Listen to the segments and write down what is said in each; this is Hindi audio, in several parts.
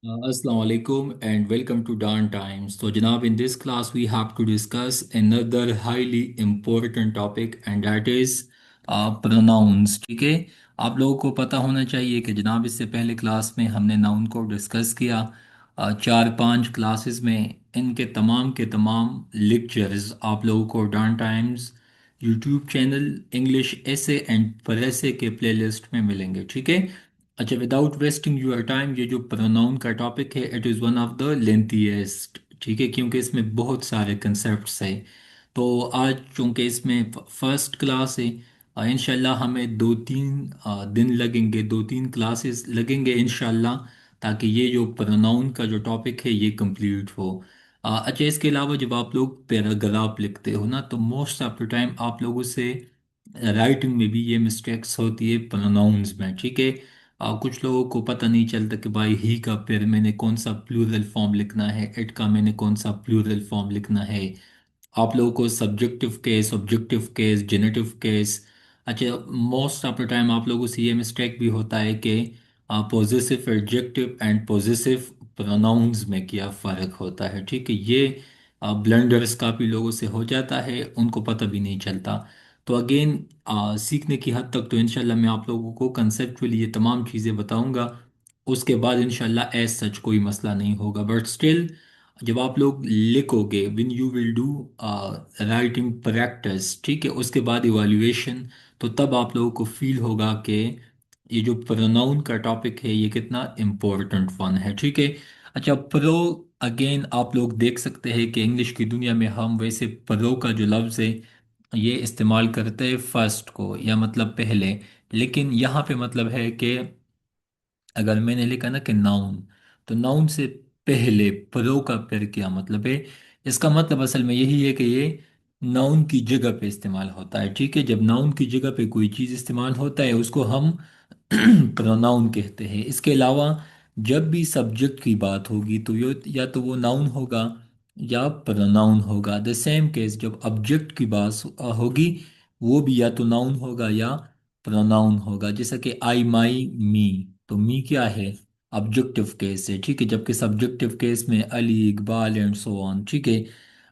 Assalamu alaikum and welcome to Dawn Times. So, Janab, in this class, we have to discuss another highly important topic and that is pronouns. ठीक है, आप लोगों को पता होना चाहिए कि जनाब इससे पहले क्लास में हमने नाउन को डिस्कस किया। चार पांच क्लासेस में इनके तमाम के तमाम लेक्चर्स आप लोगों को Dawn Times YouTube channel English essay and precis के प्लेलिस्ट में मिलेंगे। ठीक है, अच्छा, विदाउट वेस्टिंग यूर टाइम, ये जो प्रोनाउन का टॉपिक है it is one of the lengthiest. ठीक है, क्योंकि इसमें बहुत सारे कंसेप्ट्स हैं। तो आज चूंकि इसमें फर्स्ट क्लास है, इंशाल्लाह हमें दो तीन दिन लगेंगे, दो तीन क्लासेस लगेंगे इंशाल्लाह, ताकि ये जो प्रोनाउन का जो टॉपिक है ये कंप्लीट हो। अच्छा, इसके अलावा जब आप लोग पैराग्राफ लिखते हो ना, तो मोस्ट ऑफ द टाइम आप लोगों से राइटिंग में भी ये मिस्टेक्स होती है प्रोनाउंस में। ठीक है, कुछ लोगों को पता नहीं चलता कि भाई ही का फिर मैंने कौन सा प्लूरल फॉर्म लिखना है, इट का मैंने कौन सा प्लूरल फॉर्म लिखना है। आप लोगों को subjective case, objective case, genitive case. अच्छा, मोस्ट ऑफ द टाइम आप लोगों से ये मिस्टेक भी होता है कि possessive adjective and possessive pronouns में क्या फ़र्क होता है। ठीक है, ये ब्लंडर्स काफ़ी लोगों से हो जाता है, उनको पता भी नहीं चलता। तो अगेन, सीखने की हद तक तो इंशाल्लाह मैं आप लोगों को कंसेप्चुअली ये तमाम चीज़ें बताऊंगा। उसके बाद इंशाल्लाह एज सच कोई मसला नहीं होगा, बट स्टिल जब आप लोग लिखोगे, win you will do writing practice, ठीक है, उसके बाद इवाल्यूएशन, तो तब आप लोगों को फील होगा कि ये जो प्रोनाउन का टॉपिक है ये कितना इम्पोर्टेंट वन है। ठीक है, अच्छा, प्रो, अगेन आप लोग देख सकते हैं कि इंग्लिश की दुनिया में हम वैसे प्रो का जो लफ्ज़ है ये इस्तेमाल करते हैं फर्स्ट को, या मतलब पहले। लेकिन यहाँ पे मतलब है कि अगर मैंने लिखा ना कि नाउन, तो नाउन से पहले प्रो का फिर क्या मतलब है? इसका मतलब असल में यही है कि ये नाउन की जगह पे इस्तेमाल होता है। ठीक है, जब नाउन की जगह पे कोई चीज़ इस्तेमाल होता है उसको हम प्रोनाउन कहते हैं। इसके अलावा जब भी सब्जेक्ट की बात होगी तो ये या तो वो नाउन होगा या प्रोनाउन होगा। द सेम केस जब ऑब्जेक्ट की बात होगी, वो भी या तो नाउन होगा या प्रोनाउन होगा। जैसा कि आई, माई, मी, तो मी क्या है? ऑब्जेक्टिव केस है। ठीक है, जबकि सब्जेक्टिव केस में Ali, Iqbal and so on. ठीक है,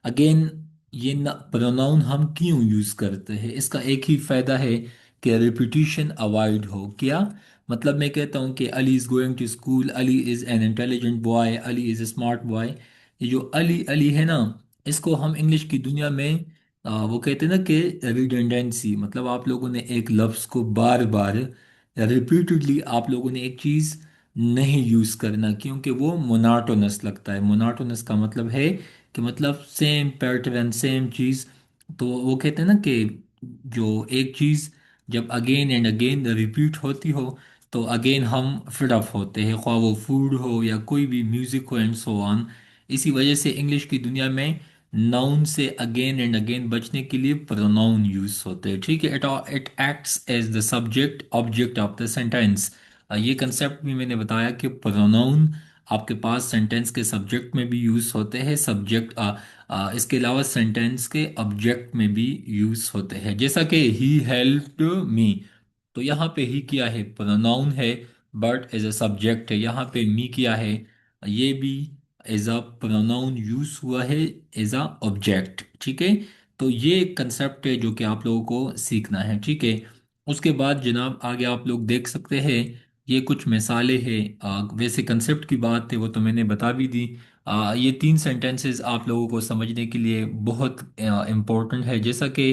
अगेन ये प्रोनाउन हम क्यों यूज करते हैं? इसका एक ही फायदा है कि रिपीटिशन अवॉइड हो। क्या मतलब? मैं कहता हूँ कि Ali is going to school, Ali is an intelligent boy, Ali is a smart boy. ये जो अली अली है ना, इसको हम इंग्लिश की दुनिया में वो कहते हैं ना कि रिडंडेंसी, मतलब आप लोगों ने एक लफ्ज़ को बार बार रिपीटेडली आप लोगों ने एक चीज़ नहीं यूज़ करना, क्योंकि वो मोनाटोनस लगता है। मोनाटोनस का मतलब है कि मतलब सेम पैटर्न, सेम चीज़। तो वो कहते हैं ना कि जो एक चीज़ जब अगेन एंड अगेन रिपीट होती हो तो अगेन हम फिड अप होते हैं, ख्वाह वो फूड हो या कोई भी म्यूज़िक हो एंड सो ऑन। इसी वजह से इंग्लिश की दुनिया में नाउन से अगेन एंड अगेन बचने के लिए प्रोनाउन यूज होते हैं। ठीक है, it acts as the subject object of the sentence. ये कंसेप्ट भी मैंने बताया कि प्रोनाउन आपके पास सेंटेंस के सब्जेक्ट में भी यूज होते हैं, सब्जेक्ट इसके अलावा सेंटेंस के ऑब्जेक्ट में भी यूज होते हैं। जैसा कि ही हेल्प्ड मी, तो यहाँ पे ही क्या है? प्रोनाउन है, बट एज अ सब्जेक्ट है। यहाँ पे मी क्या है? ये भी एज अ प्रोनाउन यूज हुआ है एज अ ऑब्जेक्ट। ठीक है, तो ये एक कंसेप्ट है जो कि आप लोगों को सीखना है। ठीक है, उसके बाद जनाब आगे आप लोग देख सकते हैं, ये कुछ मिसालें हैं। वैसे कंसेप्ट की बात है वो तो मैंने बता भी दी। ये तीन सेंटेंसेस आप लोगों को समझने के लिए बहुत इम्पोर्टेंट है। जैसा कि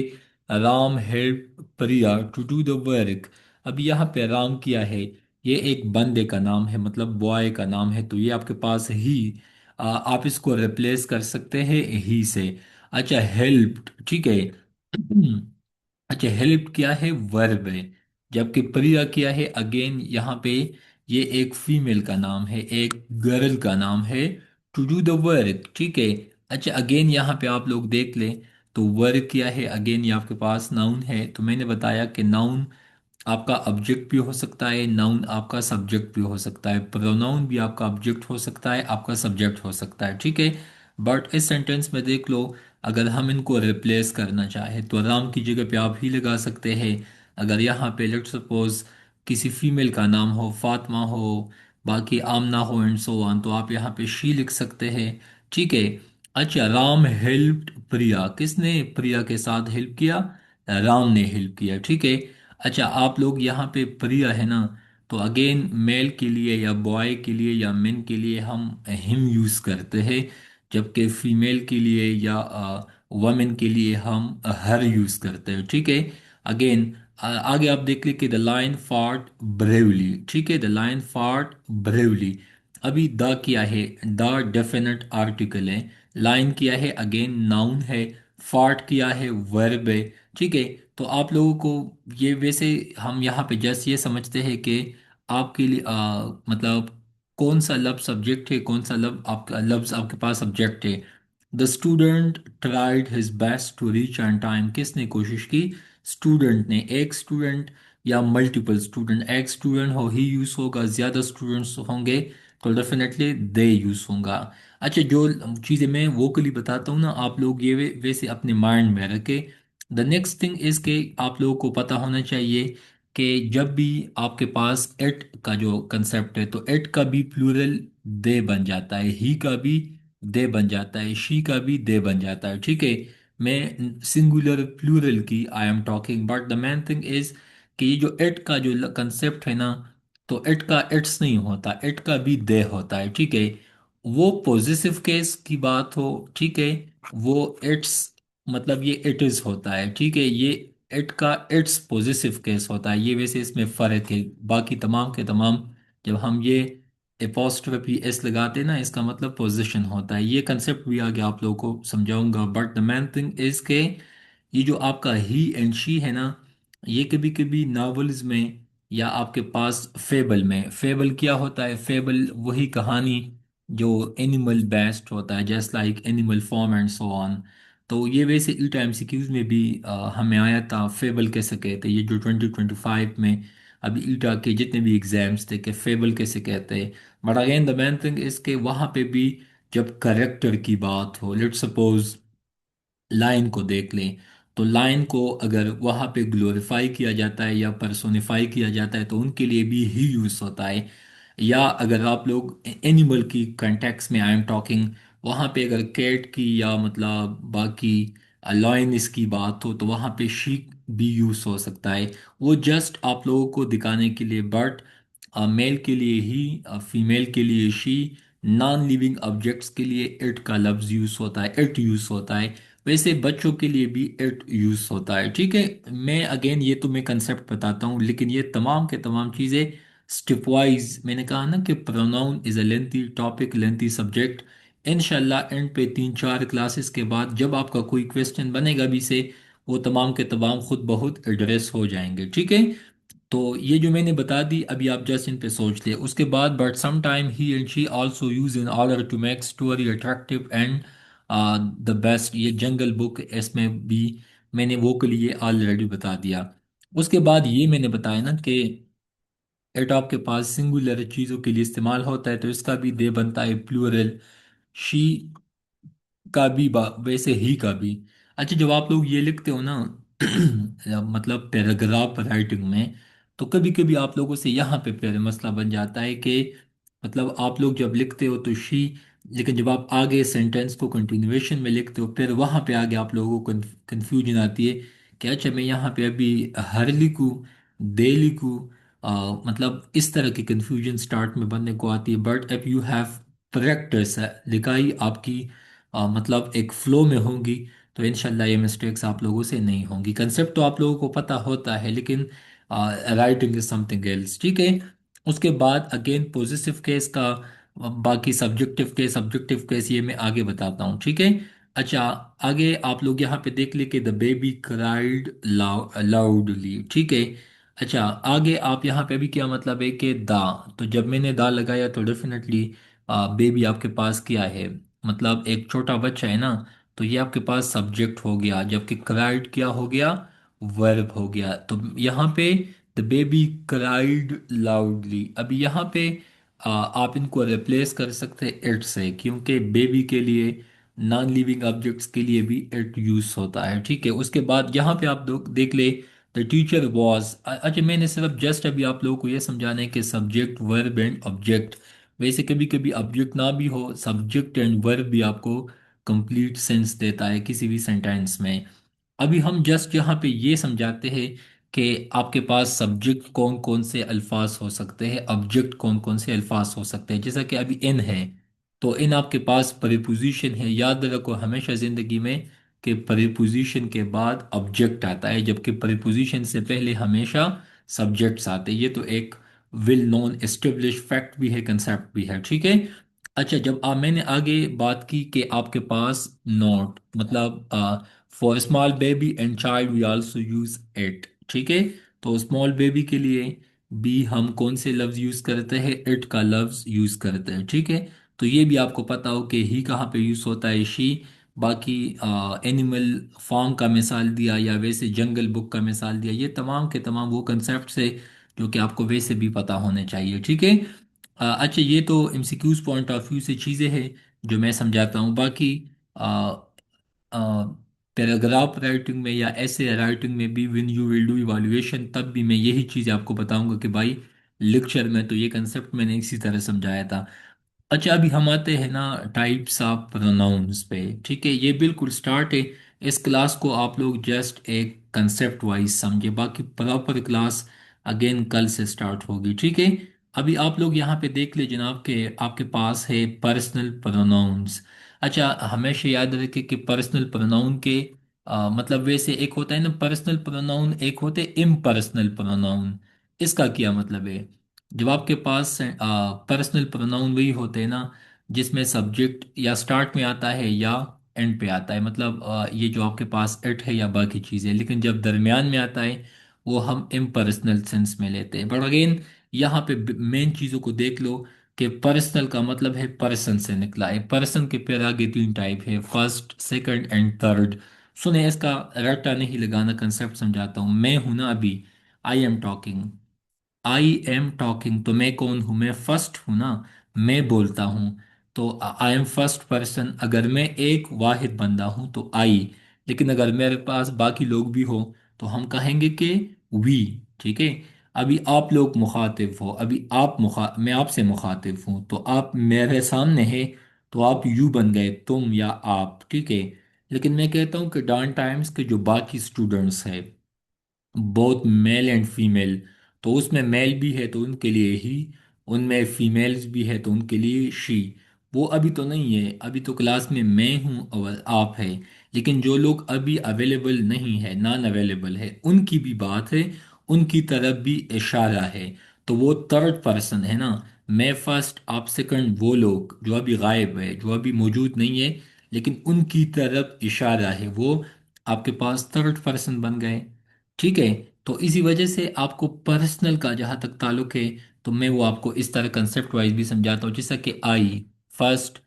Ram help Priya to do the work. अब यहाँ पे राम किया है, ये एक बंदे का नाम है, मतलब बॉय का नाम है, तो ये आपके पास ही आप इसको रिप्लेस कर सकते हैं ही से। अच्छा, हेल्प्ड, ठीक है। अच्छा, हेल्प क्या है? वर्ब है। जबकि प्रिया क्या है? अगेन यहाँ पे ये एक फीमेल का नाम है, एक गर्ल का नाम है, टू डू द वर्क। ठीक है, अच्छा, अगेन यहाँ पे आप लोग देख लें तो वर्क क्या है? अगेन ये आपके पास नाउन है। तो मैंने बताया कि नाउन आपका ऑब्जेक्ट भी हो सकता है, नाउन आपका सब्जेक्ट भी हो सकता है, प्रोनाउन भी आपका ऑब्जेक्ट हो सकता है, आपका सब्जेक्ट हो सकता है। ठीक है, बट इस सेंटेंस में देख लो, अगर हम इनको रिप्लेस करना चाहे तो राम की जगह पे आप ही लगा सकते हैं। अगर यहाँ पे लेट्स सपोज किसी फीमेल का नाम हो, फातिमा हो, बाकी आम ना हो एंड सो ऑन, तो आप यहाँ पे शी लिख सकते हैं। ठीक है। अच्छा, राम हेल्प्ड प्रिया, किसने प्रिया के साथ हेल्प किया? राम ने हेल्प किया। ठीक है। अच्छा, आप लोग यहाँ पे प्रिया है ना, तो अगेन मेल के लिए या बॉय के लिए या मेन के लिए हम हिम यूज करते हैं, जबकि फीमेल के लिए या वमेन के लिए हम हर यूज करते हैं। ठीक है। अगेन आगे आप देख लीजिए कि द लाइन फार्ट ब्रेवली। ठीक है, द लाइन फार्ट ब्रेवली। अभी द क्या है? द डेफिनेट आर्टिकल है। लाइन क्या है? अगेन नाउन है। फार्ट क्या है? वर्ब है। ठीक है। तो आप लोगों को ये वैसे हम यहाँ पे जस्ट ये समझते हैं कि आपके लिए मतलब कौन सा लफ्ज सब्जेक्ट है, कौन सा लफ्ज आपके पास सब्जेक्ट है। The student tried his best to reach on time, किसने कोशिश की? स्टूडेंट ने। एक स्टूडेंट या मल्टीपल स्टूडेंट? एक स्टूडेंट हो ही यूज होगा, ज्यादा स्टूडेंट्स होंगे तो डेफिनेटली दे यूज होगा। अच्छा, जो चीज़ें मैं वोकली बताता हूँ ना, आप लोग ये वैसे अपने माइंड में रखें। द नेक्स्ट थिंग इज के आप लोगों को पता होना चाहिए कि जब भी आपके पास एट का जो कंसेप्ट है, तो एट का भी प्लूरल दे बन जाता है, ही का भी दे बन जाता है, शी का भी दे बन जाता है। ठीक है। मैं सिंगुलर प्लूरल की I am talking, but the main thing is कि ये जो एट का जो कंसेप्ट है ना, तो एट का एट्स नहीं होता, एट का भी दे होता है। ठीक है। वो पॉजिटिव केस की बात हो, ठीक है, वो इट्स मतलब ये इट इज होता है। ठीक है। ये इट का इट्स पॉजिटिव केस होता है। ये वैसे इसमें फर्क है, बाकी तमाम के तमाम जब हम ये एपोस्ट्रोफी एस लगाते हैं ना, इसका मतलब पोजीशन होता है। ये कंसेप्ट भी आगे आप लोगों को समझाऊंगा, but the main thing is के ये जो आपका ही एंड शी है ना, ये कभी कभी नॉवेल्स में या आपके पास फेबल में, फेबल क्या होता है? फेबल वही कहानी जो एनिमल बेस्ड होता है, just like animal form and so on. तो ये वैसे ई टाइम सीक्यूज में भी हमें आया था, फेबल कैसे कहते हैं, ये जो 2025 में अभी ईटा के जितने भी एग्जाम्स थे कि फेबल कैसे कहते हैं। But again the main thing is के वहाँ पे भी जब करेक्टर की बात हो, लेट्स सपोज लाइन को देख लें, तो लाइन को अगर वहाँ पे ग्लोरीफाई किया जाता है या पर्सोनिफाई किया जाता है, तो उनके लिए भी ही यूज होता है। या अगर आप लोग एनिमल की कंटेक्स में आई एम टॉकिंग, वहाँ पे अगर कैट की या मतलब बाकी लॉयनिस की बात हो, तो वहाँ पे शीप भी यूज हो सकता है। वो जस्ट आप लोगों को दिखाने के लिए, बट मेल के लिए ही, फीमेल के लिए शी, नॉन लिविंग ऑब्जेक्ट्स के लिए इट का लफ्ज यूज होता है, इट यूज होता है। वैसे बच्चों के लिए भी इट यूज होता है। ठीक है। मैं अगेन ये तो मैं कंसेप्ट बताता हूँ, लेकिन ये तमाम के तमाम चीज़ें स्टेप वाइज, मैंने कहा ना कि pronoun is a lengthy topic, lengthy subject. इनशाला एंड पे 3-4 क्लासेस के बाद जब आपका कोई क्वेश्चन बनेगा भी से, वो तमाम के तमाम खुद बहुत एड्रेस हो जाएंगे। ठीक है। तो ये जो मैंने बता दी अभी, आप जस्ट इन पे सोच ले उसके बाद। But some time he and she also use in order to make story attractive and the best. ये जंगल बुक, इसमें भी मैंने वो के लिए ऑलरेडी बता दिया। उसके बाद ये मैंने बताया ना कि एट आपके पास सिंगुलर चीज़ों के लिए इस्तेमाल होता है, तो इसका भी दे बनता है प्लूरल। शी का भी वैसे ही का भी। अच्छा, जब आप लोग ये लिखते हो ना मतलब पैराग्राफ राइटिंग में, तो कभी कभी आप लोगों से यहाँ पे फिर मसला बन जाता है कि मतलब आप लोग जब लिखते हो तो शी, लेकिन जब आप आगे सेंटेंस को कंटिन्यूएशन में लिखते हो, फिर वहाँ पे आगे आप लोगों को कंफ्यूजन आती है कि अच्छा मैं यहाँ पे अभी हर लिखूँ, दे लिखूँ। मतलब इस तरह की कंफ्यूजन स्टार्ट में बनने को आती है। But if you have practice, लिखाई आपकी मतलब एक फ्लो में होंगी, तो इनशाला ये मिस्टेक्स आप लोगों से नहीं होंगी। कंसेप्ट तो आप लोगों को पता होता है, लेकिन राइटिंग इज समथिंग एल्स। ठीक है। उसके बाद अगेन पॉजिटिव केस का, बाकी सब्जेक्टिव केस ये मैं आगे बताता हूँ। ठीक है। अच्छा, आगे आप लोग यहाँ पे देख ले कि द बेबी क्राइड लाउडली। ठीक है। अच्छा, आगे आप यहाँ पे भी क्या मतलब है कि दा, तो जब मैंने दा लगाया तो डेफिनेटली बेबी आपके पास क्या है, मतलब एक छोटा बच्चा है ना, तो ये आपके पास सब्जेक्ट हो गया, जबकि क्राइड क्या हो गया? वर्ब हो गया। तो यहाँ पे द बेबी क्राइड लाउडली, अभी यहाँ पे आप इनको रिप्लेस कर सकते हैं इट से, क्योंकि बेबी के लिए, नॉन लिविंग ऑब्जेक्ट्स के लिए भी इट यूज होता है। ठीक है। उसके बाद यहाँ पे आप देख ले द टीचर वॉज। अच्छा, मैंने सिर्फ जस्ट अभी आप लोगों को ये समझाना है कि सब्जेक्ट वर्ब एंड ऑब्जेक्ट, वैसे कभी कभी ऑब्जेक्ट ना भी हो, सब्जेक्ट एंड वर्ब भी आपको कंप्लीट सेंस देता है किसी भी सेंटेंस में। अभी हम जस्ट यहाँ पे ये समझाते हैं कि आपके पास सब्जेक्ट कौन कौन से अल्फाज हो सकते हैं, ऑब्जेक्ट कौन कौन से अल्फाज हो सकते हैं। जैसा कि अभी इन है, तो इन आपके पास प्रीपोजिशन है। याद रखो हमेशा जिंदगी में कि प्रीपोजिशन के बाद ऑब्जेक्ट आता है, जबकि प्रीपोजिशन से पहले हमेशा सब्जेक्ट्स आते हैं। ये तो एक वेल नोन एस्टेब्लिश फैक्ट भी है, कंसेप्ट भी है, ठीक है। अच्छा, जब मैंने आगे बात की कि आपके पास नोट मतलब for small baby and child we also use it, ठीक है। तो स्मॉल बेबी के लिए भी हम कौन से लफ्ज यूज करते हैं, इट का लफ्ज यूज करते हैं, ठीक है। तो ये भी आपको पता हो कि ही कहाँ पे यूज होता है, शी। बाकी एनिमल फॉर्म का मिसाल दिया, या वैसे जंगल बुक का मिसाल दिया, ये तमाम के तमाम वो कंसेप्ट है जो कि आपको वैसे भी पता होने चाहिए, ठीक है। अच्छा, ये तो एमसीक्यूज पॉइंट ऑफ व्यू से चीज़ें हैं जो मैं समझाता हूँ। बाकी पैराग्राफ राइटिंग में या ऐसे राइटिंग में भी when you will do evaluation, तब भी मैं यही चीज़ आपको बताऊंगा कि भाई लेक्चर में तो ये कंसेप्ट मैंने इसी तरह समझाया था। अच्छा, अभी हम आते हैं ना टाइप्स ऑफ प्रोनाउंस पे, ठीक है। ये बिल्कुल स्टार्ट है। इस क्लास को आप लोग जस्ट एक कंसेप्ट वाइज समझे, बाकी प्रॉपर क्लास अगेन कल से स्टार्ट होगी, ठीक है। अभी आप लोग यहाँ पे देख ले जनाब के आपके पास है पर्सनल प्रोनाउंस। अच्छा, हमेशा याद रखें कि पर्सनल प्रोनाउन के मतलब वैसे एक होता है ना पर्सनल प्रोनाउन, एक होते इम्पर्सनल प्रोनाउन। इसका क्या मतलब है? जब आपके पास पर्सनल प्रोनाउन वही होते हैं ना जिसमें सब्जेक्ट या स्टार्ट में आता है या एंड पे आता है, मतलब ये जो आपके पास इट है या बाकी चीज़ें, लेकिन जब दरमियान में आता है वो हम इम्पर्सनल सेंस में लेते हैं। बट अगेन यहाँ पे मेन चीज़ों को देख लो कि पर्सनल का मतलब है पर्सन से निकला है। पर्सन के फिर आगे तीन टाइप है, फर्स्ट सेकंड एंड थर्ड। सुने, इसका रट्टा नहीं लगाना, कंसेप्ट समझाता हूँ। मैं हूं ना अभी, I am talking, I am talking, तो मैं कौन हूं? मैं फर्स्ट हूं ना, मैं बोलता हूं। तो आई एम फर्स्ट पर्सन। अगर मैं एक वाहिद बंदा हूं तो आई, लेकिन अगर मेरे पास बाकी लोग भी हो तो हम कहेंगे कि वी, ठीक है। अभी आप लोग मुखातिब हो, अभी मैं आपसे मुखातिब हूं, तो आप मेरे सामने है तो आप यू बन गए, तुम या आप, ठीक है। लेकिन मैं कहता हूं कि डॉन टाइम्स के जो बाकी स्टूडेंट्स हैं, बोथ मेल एंड फीमेल, तो उसमें मेल भी है तो उनके लिए ही, उनमें फीमेल्स भी है तो उनके लिए शी। वो अभी तो नहीं है, अभी तो क्लास में मैं हूँ और आप है। लेकिन जो लोग अभी अवेलेबल नहीं है, नॉन अवेलेबल है, उनकी भी बात है, उनकी तरफ भी इशारा है। तो वो थर्ड पर्सन है ना, मैं फर्स्ट आप सेकंड, वो लोग जो अभी गायब है, जो अभी मौजूद नहीं है, लेकिन उनकी तरफ इशारा है, वो आपके पास थर्ड पर्सन बन गए, ठीक है। तो इसी वजह से आपको पर्सनल का जहां तक ताल्लुक है, तो मैं वो आपको इस तरह कंसेप्ट वाइज भी समझाता हूँ, जैसा कि आई first,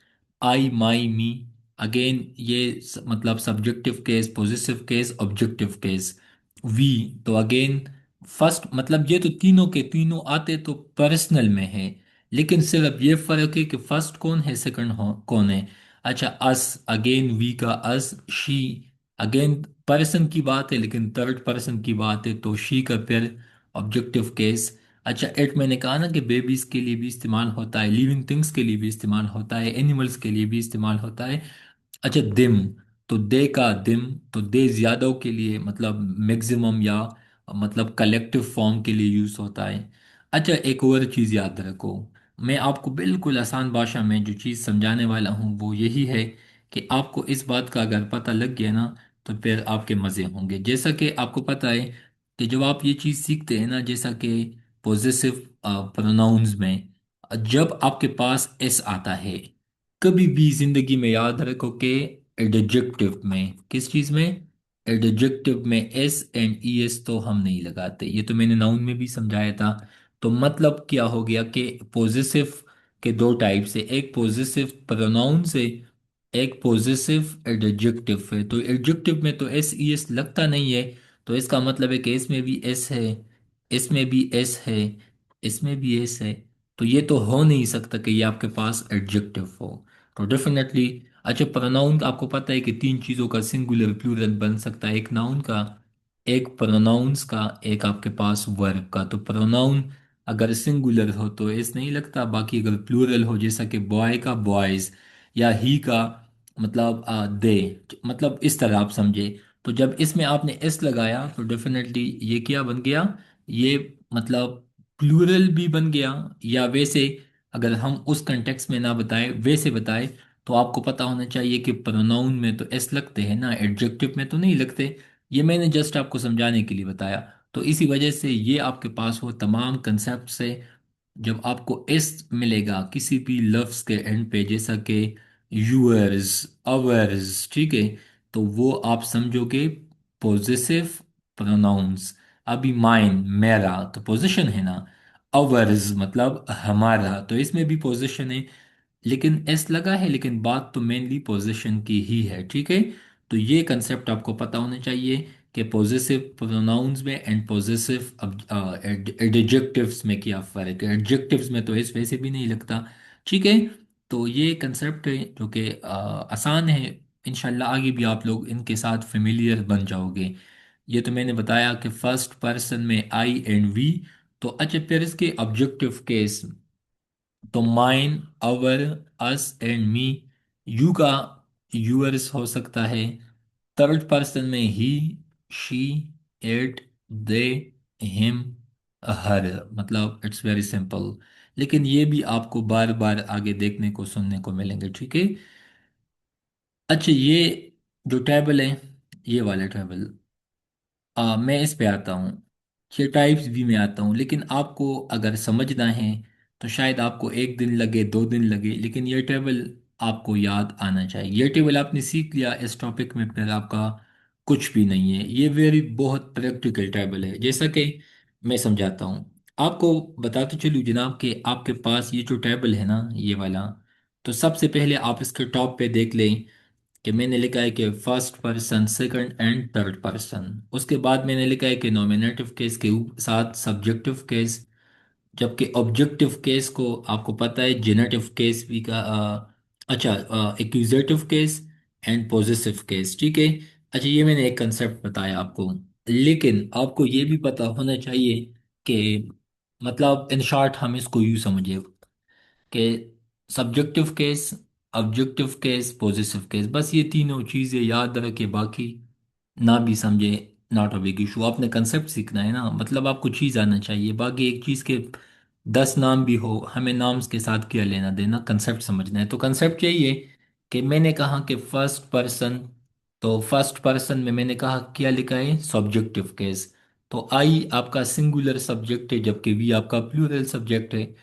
I my me. Again ये मतलब subjective case, positive case, objective case. We, तो अगेन फर्स्ट, मतलब ये तो तीनों के तीनों आते तो पर्सनल में है, लेकिन सिर्फ ये फर्क है कि फर्स्ट कौन है, सेकंड कौन है। अच्छा, अस, अगेन वी का अस, शी, अगेन पर्सन की बात है लेकिन थर्ड पर्सन की बात है तो शी का फिर ऑब्जेक्टिव केस। अच्छा, एट मैंने कहा ना कि बेबीज के लिए भी इस्तेमाल होता है, लिविंग थिंग्स के लिए भी इस्तेमाल होता है, एनिमल्स के लिए भी इस्तेमाल होता है। अच्छा, दिम, तो दे का दिम, तो दे ज्यादा के लिए मतलब मैक्सिमम या मतलब कलेक्टिव फॉर्म के लिए यूज होता है। अच्छा, एक और चीज याद रखो, मैं आपको बिल्कुल आसान भाषा में जो चीज समझाने वाला हूँ वो यही है कि आपको इस बात का अगर पता लग गया ना तो फिर आपके मजे होंगे। जैसा कि आपको पता है कि जब आप ये चीज सीखते हैं ना, जैसा कि पोजेसिव प्रोनाउंस में जब आपके पास एस आता है, कभी भी जिंदगी में याद रखो कि एडजेक्टिव में, किस चीज में, एडजेक्टिव में एस एंड ई एस तो हम नहीं लगाते। ये तो मैंने नाउन में भी समझाया था। तो मतलब क्या हो गया कि पोजेसिव के दो टाइप से, एक पोजेसिव प्रोनाउन से, एक पोजेसिव एडजेक्टिव है। तो एडजेक्टिव में तो एस ई एस लगता नहीं है, तो इसका मतलब है कि इसमें भी एस है, इसमें भी एस है, इसमें भी एस है। तो ये तो हो नहीं सकता कि ये आपके पास एडजेक्टिव हो। तो डेफिनेटली। अच्छा, प्रोनाउन आपको पता है कि तीन चीज़ों का सिंगुलर प्लूरल बन सकता है, एक नाउन का, एक प्रोनाउंस का, एक आपके पास वर्ब का। तो प्रोनाउन अगर सिंगुलर हो तो एस नहीं लगता, बाकी अगर प्लूरल हो जैसा कि बॉय का बॉयज या ही का मतलब दे, मतलब इस तरह आप समझे। तो जब इसमें आपने एस लगाया तो डेफिनेटली ये क्या बन गया, ये मतलब प्लूरल भी बन गया। या वैसे अगर हम उस कंटेक्स्ट में ना बताए, वैसे बताए, तो आपको पता होना चाहिए कि प्रोनाउन में तो एस लगते हैं ना, एडजेक्टिव में तो नहीं लगते। ये मैंने जस्ट आपको समझाने के लिए बताया। तो इसी वजह से ये आपके पास वो तमाम कंसेप्ट से, जब आपको एस मिलेगा किसी भी लफ्ज के एंड पे, जैसा कि यूअर्स, अवर्स, ठीक है, तो वो आप समझोगे पोजेसिव प्रोनाउंस। अभी माइन, मेरा, तो पोजीशन है ना। अवर्स मतलब हमारा, तो इसमें भी पोजीशन है, लेकिन एस लगा है, लेकिन बात तो मेनली पोजीशन की ही है, ठीक है। तो ये कंसेप्ट आपको पता होना चाहिए कि पॉजिटिव प्रोनाउंस में एंड पॉजिटिव एडजेक्टिव्स में क्या फ़र्क है। एडजेक्टिव्स में तो एस वैसे भी नहीं लगता, ठीक है। तो ये कंसेप्ट है जो कि आसान है। इंशाल्लाह आगे भी आप लोग इनके साथ फेमिलियर बन जाओगे। ये तो मैंने बताया कि फर्स्ट पर्सन में आई एंड वी। तो अच्छा, फिर इसके ऑब्जेक्टिव केस, तो mine, our, us and me. You का यूअर्स हो सकता है। थर्ड पर्सन में ही, शी, इट, दे, हिम, हर, मतलब इट्स वेरी सिंपल। लेकिन ये भी आपको बार बार आगे देखने को सुनने को मिलेंगे, ठीक है। अच्छा, ये जो टेबल है, ये वाला टेबल, मैं इस पे आता हूँ। ये टाइप्स भी मैं आता हूँ, लेकिन आपको अगर समझना है तो शायद आपको एक दिन लगे, दो दिन लगे, लेकिन ये टेबल आपको याद आना चाहिए। ये टेबल आपने सीख लिया इस टॉपिक में, फिर आपका कुछ भी नहीं है। ये वेरी बहुत प्रैक्टिकल टेबल है, जैसा कि मैं समझाता हूँ आपको। बताते चलूँ जनाब कि आपके पास ये जो टेबल है ना, ये वाला, तो सबसे पहले आप इसके टॉप पे देख लें कि मैंने लिखा है कि first person, second and third person. उसके बाद मैंने लिखा है कि नॉमिनेटिव केस के साथ सब्जेक्टिव केस, जबकि ऑब्जेक्टिव केस को आपको पता है जेनेटिव केस भी का अच्छा, accusative case and possessive case, ठीक है। अच्छा, ये मैंने एक कंसेप्ट बताया आपको, लेकिन आपको ये भी पता होना चाहिए कि मतलब इन शॉर्ट हम इसको यूँ समझे कि subjective case, objective case, positive case, बस ये तीनों चीज़ें याद रखे, बाकी ना भी समझे, नॉट अ बिग इशू। आपने कंसेप्ट सीखना है ना, मतलब आपको चीज़ आना चाहिए, बाकी एक चीज़ के 10 नाम भी हो, हमें नाम्स के साथ क्या लेना देना, कंसेप्ट समझना है। तो कंसेप्ट यही है कि मैंने कहा कि फर्स्ट पर्सन, तो फर्स्ट पर्सन में मैंने कहा क्या लिखा है, सब्जेक्टिव केस। तो आई आपका सिंगुलर सब्जेक्ट है, जबकि वी आपका प्लूरल सब्जेक्ट है।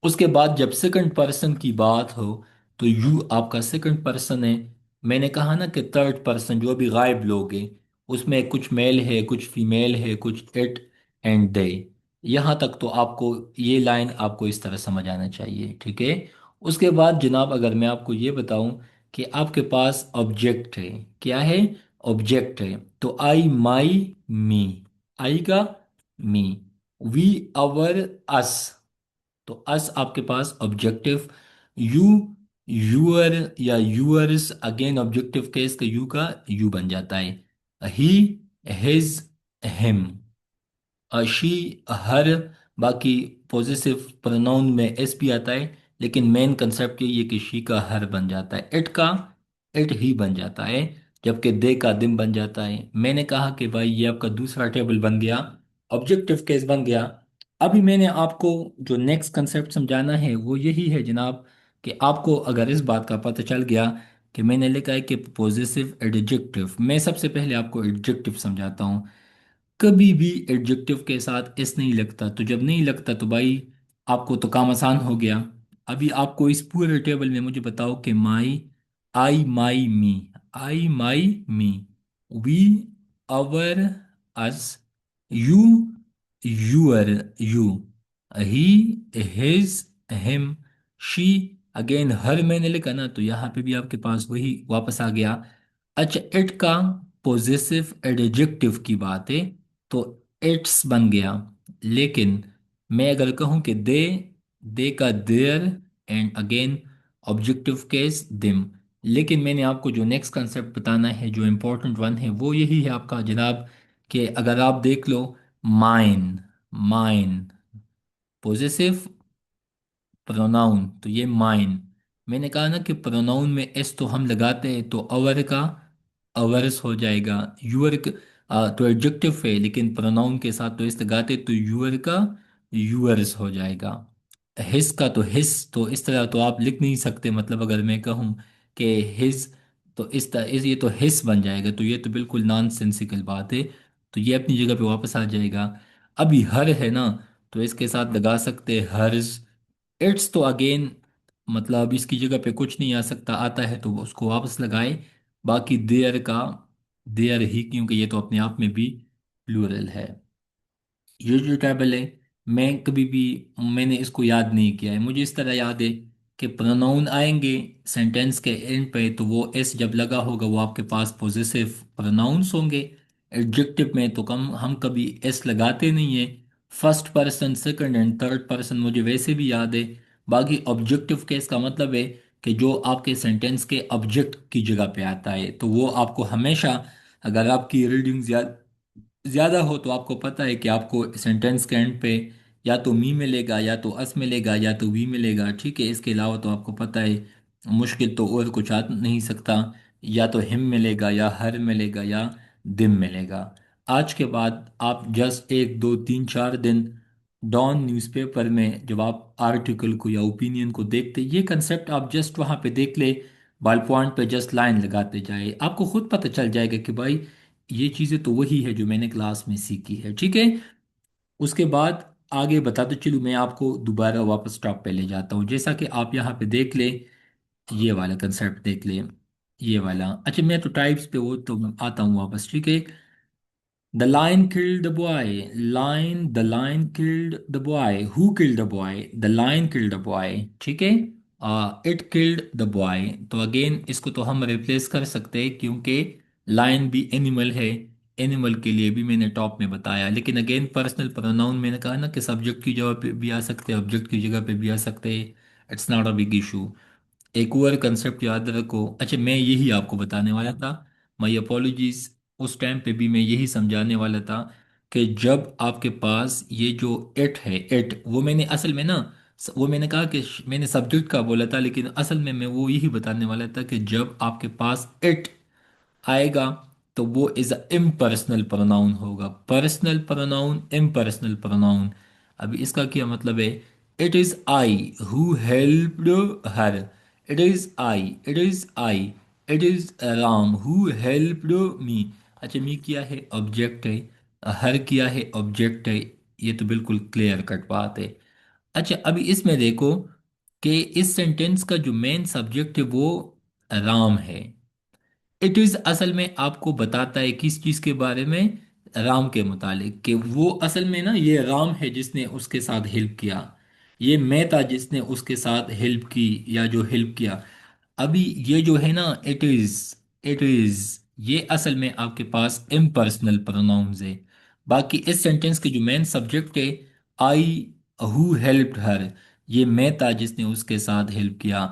उसके बाद जब सेकंड पर्सन की बात हो तो यू आपका सेकंड पर्सन है। मैंने कहा ना कि थर्ड पर्सन जो अभी गायब लोग हैं, उसमें कुछ मेल है, कुछ फीमेल है, कुछ इट एंड दे। यहाँ तक तो आपको ये लाइन आपको इस तरह समझ आना चाहिए, ठीक है। उसके बाद जनाब अगर मैं आपको ये बताऊं कि आपके पास ऑब्जेक्ट है, क्या है, ऑब्जेक्ट है। तो आई, माई, मी, आई का मी, वी, अवर, अस, तो अस आपके पास ऑब्जेक्टिव। यू, यूअर या यूअर्स, अगेन ऑब्जेक्टिव केस का यू का यू बन जाता है। ही, हिज, हिम, शी, हर। बाकी पॉजिटिव प्रोनाउन में एस भी आता है, लेकिन मेन कंसेप्ट ये है कि शी का हर बन जाता है, इट का इट ही बन जाता है, जबकि दे का दिम बन जाता है। मैंने कहा कि भाई ये आपका दूसरा टेबल बन गया, ऑब्जेक्टिव केस बन गया। अभी मैंने आपको जो नेक्स्ट कंसेप्ट समझाना है वो यही है जनाब, कि आपको अगर इस बात का पता चल गया कि मैंने लिखा है कि पॉजिटिव एडजेक्टिव, मैं सबसे पहले आपको एडजेक्टिव समझाता हूँ। कभी भी एडजेक्टिव के साथ एस नहीं लगता, तो जब नहीं लगता तो भाई आपको तो काम आसान हो गया। अभी आपको इस पूरे टेबल में मुझे बताओ कि my, I, my, me, I, my, me, we, our, us, you, your, you, he, his, him, she, again her मैंने लिखा ना, तो यहाँ पे भी आपके पास वही वापस आ गया। अच्छा, इट का पोजेसिव एडजेक्टिव की बात है, तो इट्स बन गया। लेकिन मैं अगर कहूं कि दे का their and again objective case them. लेकिन मैंने आपको जो नेक्स्ट कंसेप्ट बताना है, जो इम्पोर्टेंट वन है, वो यही है आपका जनाब, कि अगर आप देख लो, माइन, माइन पोजेसिव प्रोनाउन, तो ये माइन। मैंने कहा ना कि प्रोनाउन में एस तो हम लगाते हैं, तो अवर का अवर्स हो जाएगा, यूअर तो एडजेक्टिव है, लेकिन प्रोनाउन के साथ तो एस लगाते तो यूअर का यूअर्स हो जाएगा। हिस का तो हिस, तो इस तरह तो आप लिख नहीं सकते। मतलब अगर मैं कहूँ कि हिज, तो इस तरह ये तो हिस बन जाएगा, तो ये तो बिल्कुल नॉनसेंसिकल बात है। तो ये अपनी जगह पे वापस आ जाएगा। अभी हर है ना, तो इसके साथ लगा सकते हैं हर्ज। इट्स तो अगेन मतलब इसकी जगह पे कुछ नहीं आ सकता, आता है तो उसको वापस लगाए। बाकी देयर का देयर ही, क्योंकि ये तो अपने आप में भी प्लूरल है। ये जो टेबल है, मैं कभी भी मैंने इसको याद नहीं किया है। मुझे इस तरह याद है कि प्रोनाउन आएंगे सेंटेंस के एंड पे, तो वो एस जब लगा होगा वो आपके पास पॉजेसिव प्रोनाउंस होंगे। एडजेक्टिव में तो कम हम कभी एस लगाते नहीं है। First person, second and third person मुझे वैसे भी याद है। बाकी ऑब्जेक्टिव केस का मतलब है कि जो आपके सेंटेंस के ऑब्जेक्ट की जगह पे आता है, तो वो आपको हमेशा, अगर आपकी रीडिंग ज्यादा हो तो आपको पता है कि आपको सेंटेंस के एंड पे या तो मी मिलेगा, या तो अस मिलेगा, या तो वी मिलेगा। ठीक है, इसके अलावा तो आपको पता है मुश्किल तो और कुछ आ नहीं सकता। या तो हिम मिलेगा, या हर मिलेगा, या दिम मिलेगा। आज के बाद आप जस्ट एक दो तीन चार दिन डॉन न्यूज़पेपर में जब आप आर्टिकल को या ओपिनियन को देखते, ये कंसेप्ट आप जस्ट वहां पे देख ले। बॉल पॉइंट पे जस्ट लाइन लगाते जाए, आपको खुद पता चल जाएगा कि भाई ये चीजें तो वही है जो मैंने क्लास में सीखी है। ठीक है, उसके बाद आगे बताते चलूँ, मैं आपको दोबारा वापस टॉप पे ले जाता हूँ। जैसा कि आप यहाँ पे देख ले, ये वाला कंसेप्ट देख ले, ये वाला। अच्छा, मैं तो टाइप्स पे वो तो आता हूँ वापस। ठीक है, The lion killed the boy. The lion killed the boy. Who killed the boy? The lion killed the boy. ठीक है, it killed the boy। तो अगेन इसको तो हम रिप्लेस कर सकते हैं, क्योंकि लायन भी एनिमल है। एनिमल के लिए भी मैंने टॉप में बताया, लेकिन अगेन पर्सनल प्रोनाउन मैंने कहा ना कि सब्जेक्ट की जगह पे भी आ सकते हैं, ऑब्जेक्ट की जगह पे भी आ सकते हैं। It's not a big issue. एक और कंसेप्ट याद रखो। अच्छा, मैं यही आपको बताने वाला था, माई अपोलॉजीज। उस टाइम पे भी मैं यही समझाने वाला था कि जब आपके पास ये जो इट है, इट वो मैंने असल में ना, वो मैंने कहा कि मैंने सब्जेक्ट का बोला था, लेकिन असल में मैं वो यही बताने वाला था कि जब आपके पास इट आएगा तो वो इज अ इम्पर्सनल प्रोनाउन होगा। Personal pronoun, impersonal pronoun. अभी इसका क्या मतलब है? It is I who helped her. It is I, it is I, it is Ram who helped me. अच्छा, मी किया है ऑब्जेक्ट है, हर किया है ऑब्जेक्ट है। ये तो बिल्कुल क्लियर कट बात है। अच्छा, अभी इसमें देखो कि इस सेंटेंस का जो मेन सब्जेक्ट है वो राम है। इट इज असल में आपको बताता है किस चीज के बारे में? राम के मुतालिक, कि वो असल में ना, ये राम है जिसने उसके साथ हेल्प किया। ये मैं था जिसने उसके साथ हेल्प की, या जो हेल्प किया। अभी ये जो है ना, इट इज ये असल में आपके पास इम्पर्सनल प्रोनाउंस है। बाकी इस सेंटेंस के जो मेन सब्जेक्ट है, आई हु हेल्प्ड हर, ये मैं था जिसने उसके साथ हेल्प किया।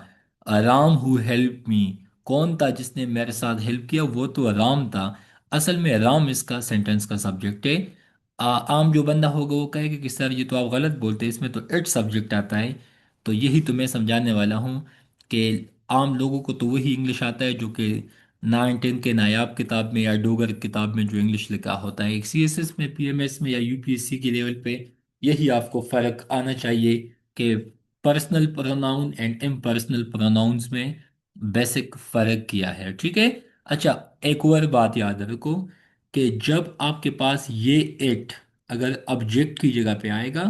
राम हु हेल्प मी, कौन था जिसने मेरे साथ हेल्प किया? वो तो राम था। असल में राम इसका सेंटेंस का सब्जेक्ट है। आम जो बंदा होगा वो कहेगा कि सर ये तो आप गलत बोलते हैं, इसमें तो इट सब्जेक्ट आता है। तो यही तो मैं समझाने वाला हूँ कि आम लोगों को तो वही इंग्लिश आता है जो कि 9 10 के नायाब किताब में या डोगर किताब में जो इंग्लिश लिखा होता है। सीएसएस में, पीएमएस में, या यूपीएससी के लेवल पे यही आपको फर्क आना चाहिए कि personal pronoun and impersonal pronouns में बेसिक फर्क किया है। ठीक है। अच्छा, एक और बात याद रखो कि जब आपके पास ये इट अगर ऑब्जेक्ट की जगह पे आएगा,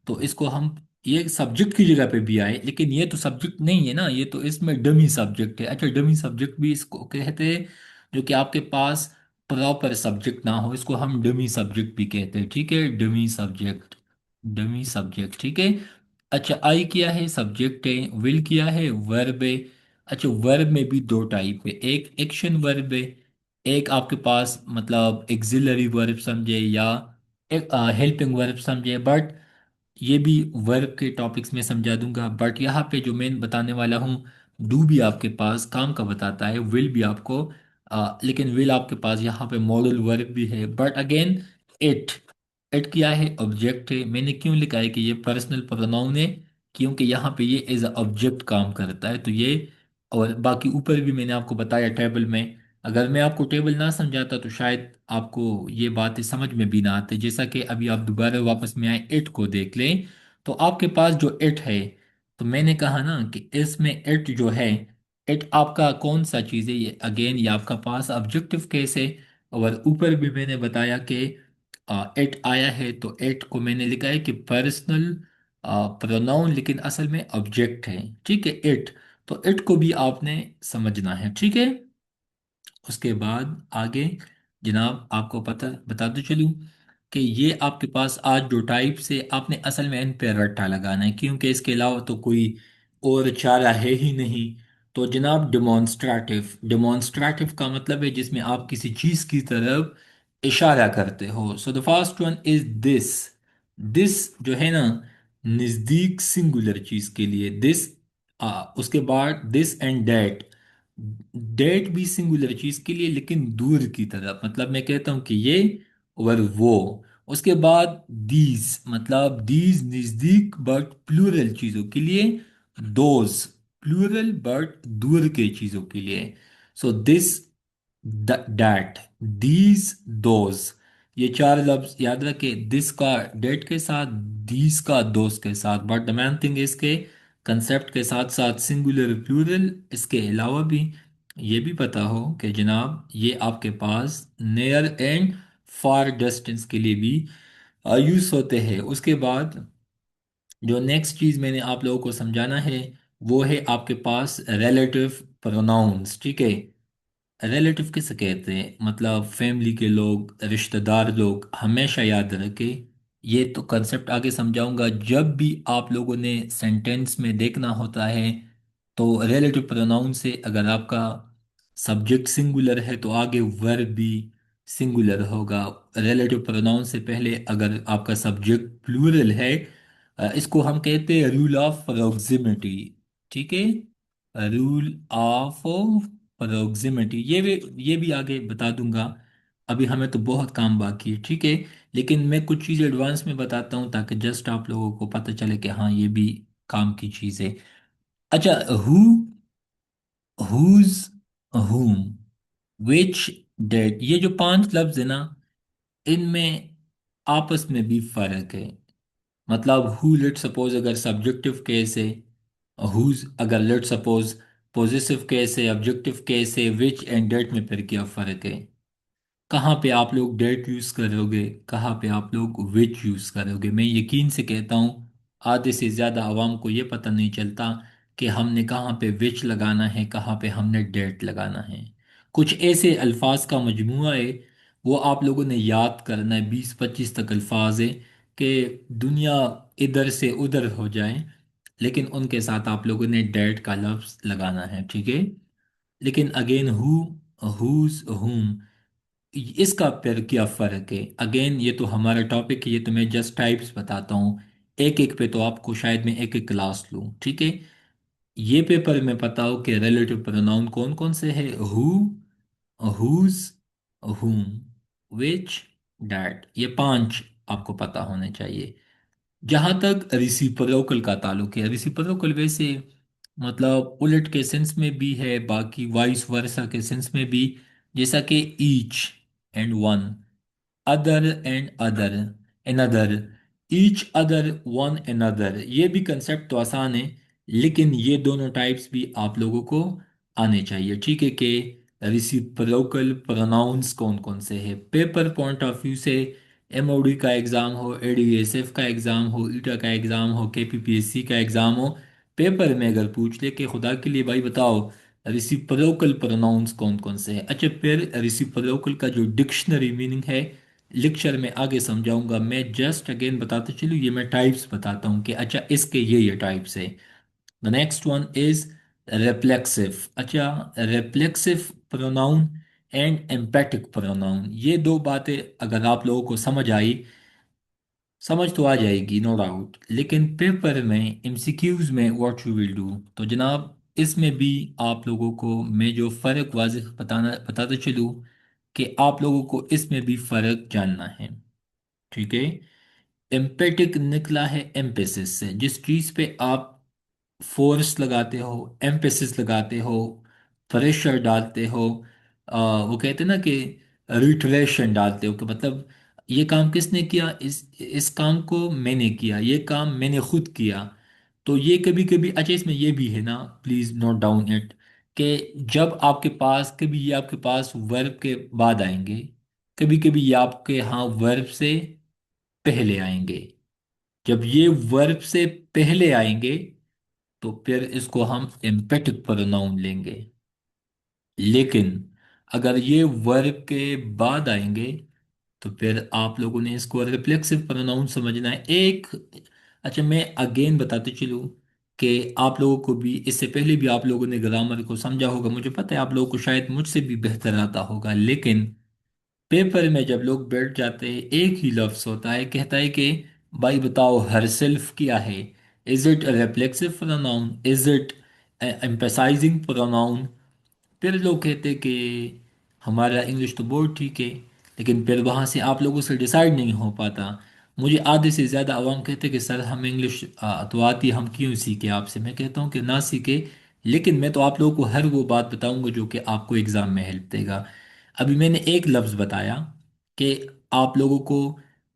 तो इसको हम, ये सब्जेक्ट की जगह पे भी आए, लेकिन ये तो सब्जेक्ट नहीं है ना, ये तो इसमें डमी सब्जेक्ट है। अच्छा, डमी सब्जेक्ट भी इसको कहते हैं, जो कि आपके पास प्रॉपर सब्जेक्ट ना हो, इसको हम डमी सब्जेक्ट भी कहते हैं। ठीक है, डमी सब्जेक्ट, डमी सब्जेक्ट। ठीक है। अच्छा, आई किया है सब्जेक्ट है, विल किया है वर्ब है। अच्छा, वर्ब में भी दो टाइप है, एक एक्शन वर्ब है, एक आपके पास मतलब एक्सिलरी वर्ब समझे, या एक हेल्पिंग वर्ब समझे। बट ये भी वर्ब के टॉपिक्स में समझा दूंगा, बट यहाँ पे जो मैं बताने वाला हूँ, डू भी आपके पास काम का बताता है, विल भी आपको लेकिन विल आपके पास यहाँ पे मॉडल वर्ब भी है, बट अगेन इट, इट क्या है, ऑब्जेक्ट है। मैंने क्यों लिखा है कि ये पर्सनल प्रोनाउन है, क्योंकि यहाँ पे ये एज अ ऑब्जेक्ट काम करता है, तो ये। और बाकी ऊपर भी मैंने आपको बताया टेबल में। अगर मैं आपको टेबल ना समझाता तो शायद आपको ये बातें समझ में भी ना आते। जैसा कि अभी आप दोबारा वापस में आए, इट को देख लें, तो आपके पास जो इट है, तो मैंने कहा ना कि इसमें इट जो है, इट आपका कौन सा चीज़ है, ये अगेन ये आपका पास ऑब्जेक्टिव केस है। और ऊपर भी मैंने बताया कि इट आया है, तो इट को मैंने लिखा है कि पर्सनल प्रोनाउन, लेकिन असल में ऑब्जेक्ट है। ठीक है, इट, तो इट को भी आपने समझना है। ठीक है, उसके बाद आगे जनाब आपको पता बताते चलूं कि ये आपके पास आज जो टाइप से आपने असल में इन पे रट्टा लगाना है, क्योंकि इसके अलावा तो कोई और चारा है ही नहीं। तो जनाब डिमॉन्स्ट्रेटिव, डिमॉन्स्ट्रेटिव का मतलब है जिसमें आप किसी चीज की तरफ इशारा करते हो। So the first one is this. This जो है ना, नजदीक सिंगुलर चीज के लिए दिस। उसके बाद दिस एंड दैट, डेट भी सिंगुलर चीज के लिए लेकिन दूर की तरफ, मतलब मैं कहता हूं कि ये और वो। उसके बाद दीज, मतलब दीज नजदीक बट प्लूरल चीजों के लिए। दोज प्लूरल बट दूर के चीजों के लिए। So this, that, these, those, ये चार लफ्ज याद रखे, दिस का डेट के साथ, दीज का दोस्त के साथ। बट द मैन थिंग इसके कंसेप्ट के साथ साथ सिंगुलर प्लूरल इसके अलावा भी ये भी पता हो कि जनाब ये आपके पास नियर एंड फार डिस्टेंस के लिए भी यूज होते हैं। उसके बाद जो नेक्स्ट चीज मैंने आप लोगों को समझाना है, वो है आपके पास रिलेटिव प्रोनाउंस। ठीक है, रिलेटिव किसे कहते हैं, मतलब फैमिली के लोग, रिश्तेदार लोग, हमेशा याद रखें। ये तो कंसेप्ट आगे समझाऊंगा। जब भी आप लोगों ने सेंटेंस में देखना होता है, तो रिलेटिव प्रोनाउन से अगर आपका सब्जेक्ट सिंगुलर है तो आगे वर्ब भी सिंगुलर होगा। रिलेटिव प्रोनाउन से पहले अगर आपका सब्जेक्ट प्लूरल है, इसको हम कहते हैं रूल ऑफ प्रोक्सिमिटी। ठीक है, रूल ऑफ प्रोक्सिमिटी, ये भी आगे बता दूंगा। अभी हमें तो बहुत काम बाकी है। ठीक है, लेकिन मैं कुछ चीज़ एडवांस में बताता हूँ ताकि जस्ट आप लोगों को पता चले कि हाँ ये भी काम की चीज़ है। अच्छा, हु, हुज, हुम, विच, डेट, ये जो पांच लफ्ज है ना, इनमें आपस में भी फर्क है। मतलब हु लेट सपोज अगर सब्जेक्टिव केस है, हुज अगर लेट सपोज पॉजिटिव केस है, ऑब्जेक्टिव केस है, विच एंड डेट में फिर क्या फर्क है। कहाँ पे आप लोग डेट यूज करोगे, कहाँ पे आप लोग विच यूज करोगे। मैं यकीन से कहता हूँ आधे से ज्यादा आवाम को ये पता नहीं चलता कि हमने कहाँ पे विच लगाना है, कहाँ पे हमने डेट लगाना है। कुछ ऐसे अल्फाज का मजमूआ है, वो आप लोगों ने याद करना है। 20-25 तक अल्फाज है कि दुनिया इधर से उधर हो जाए, लेकिन उनके साथ आप लोगों ने डेट का लफ्ज लगाना है। ठीक है, लेकिन अगेन हु, हुज, हुम, इसका फिर क्या फर्क है। अगेन ये तो हमारा टॉपिक है, ये तो मैं जस्ट टाइप्स बताता हूँ। एक एक पे तो आपको शायद मैं एक एक क्लास लूँ। ठीक है, ये पेपर में पता हो कि रिलेटिव प्रोनाउन कौन कौन से है। हु, हुज, हुम, विच, डैट, ये पांच आपको पता होने चाहिए। जहां तक रिसिप्रोकल का ताल्लुक है, रिसिप्रोकल वैसे मतलब उलट के सेंस में भी है, बाकी वाइस वर्सा के सेंस में भी। जैसा कि each and one, other and other, another, each other, one another, ये भी कंसेप्ट तो आसान है, लेकिन ये दोनों टाइप्स भी आप लोगों को आने चाहिए। ठीक है, कि रिसिप्रोकल प्रोनाउंस कौन कौन से हैं। पेपर पॉइंट ऑफ व्यू से एमओडी का एग्ज़ाम हो, एडीएसएफ का एग्ज़ाम हो, ईटा का एग्ज़ाम हो, केपीपीएससी का एग्ज़ाम हो, पेपर में अगर पूछ ले कि खुदा के लिए भाई बताओ रिसिप्रोकल प्रोनाउंस कौन कौन से हैं, अच्छा फिर रिसिप्रोकल का जो डिक्शनरी मीनिंग है लेक्चर में आगे समझाऊंगा। मैं जस्ट अगेन बताते चलूँ, ये मैं टाइप्स बताता हूँ कि अच्छा इसके ये टाइप्स है। The next one is reflexive. अच्छा, reflexive pronoun and emphatic pronoun, ये दो बातें अगर आप लोगों को समझ आई, समझ तो आ जाएगी नो डाउट, लेकिन पेपर में एमसीक्यूज में व्हाट यू विल डू, तो जनाब इसमें भी आप लोगों को मैं जो फ़र्क वाज़ेह बताता चलूँ कि आप लोगों को इसमें भी फ़र्क जानना है। ठीक है। एम्पेटिक निकला है एम्पेसिस से। जिस चीज़ पे आप फोर्स लगाते हो, एम्फेसिस लगाते हो, प्रेशर डालते हो, वो कहते हैं ना कि रिट्रेशन डालते हो, कि मतलब ये काम किसने किया, इस काम को मैंने किया, ये काम मैंने खुद किया। तो ये कभी कभी, अच्छा इसमें ये भी है ना, प्लीज नोट डाउन इट, कि जब आपके पास, कभी ये आपके पास वर्ब के बाद आएंगे, कभी कभी ये आपके यहाँ वर्ब से पहले आएंगे। जब ये वर्ब से पहले आएंगे तो फिर इसको हम एम्पेटिक प्रोनाउन लेंगे। लेकिन अगर ये वर्ब के बाद आएंगे तो फिर आप लोगों ने इसको रिफ्लेक्सिव प्रोनाउन समझना है। एक, अच्छा मैं अगेन बताते चलूं कि आप लोगों को भी, इससे पहले भी आप लोगों ने ग्रामर को समझा होगा, मुझे पता है आप लोगों को शायद मुझसे भी बेहतर आता होगा, लेकिन पेपर में जब लोग बैठ जाते हैं एक ही लफ्ज होता है, कहता है कि भाई बताओ हर सेल्फ क्या है, is it reflexive pronoun, is it emphasizing pronoun. फिर लोग कहते कि हमारा इंग्लिश तो बहुत ठीक है, लेकिन फिर वहाँ से आप लोगों से डिसाइड नहीं हो पाता। मुझे आधे से ज़्यादा अवाम कहते कि सर हम इंग्लिश तो आती, हम क्यों सीखे आपसे। मैं कहता हूँ कि ना सीखे, लेकिन मैं तो आप लोगों को हर वो बात बताऊंगा जो कि आपको एग्ज़ाम में हेल्प देगा। अभी मैंने एक लफ्ज़ बताया कि आप लोगों को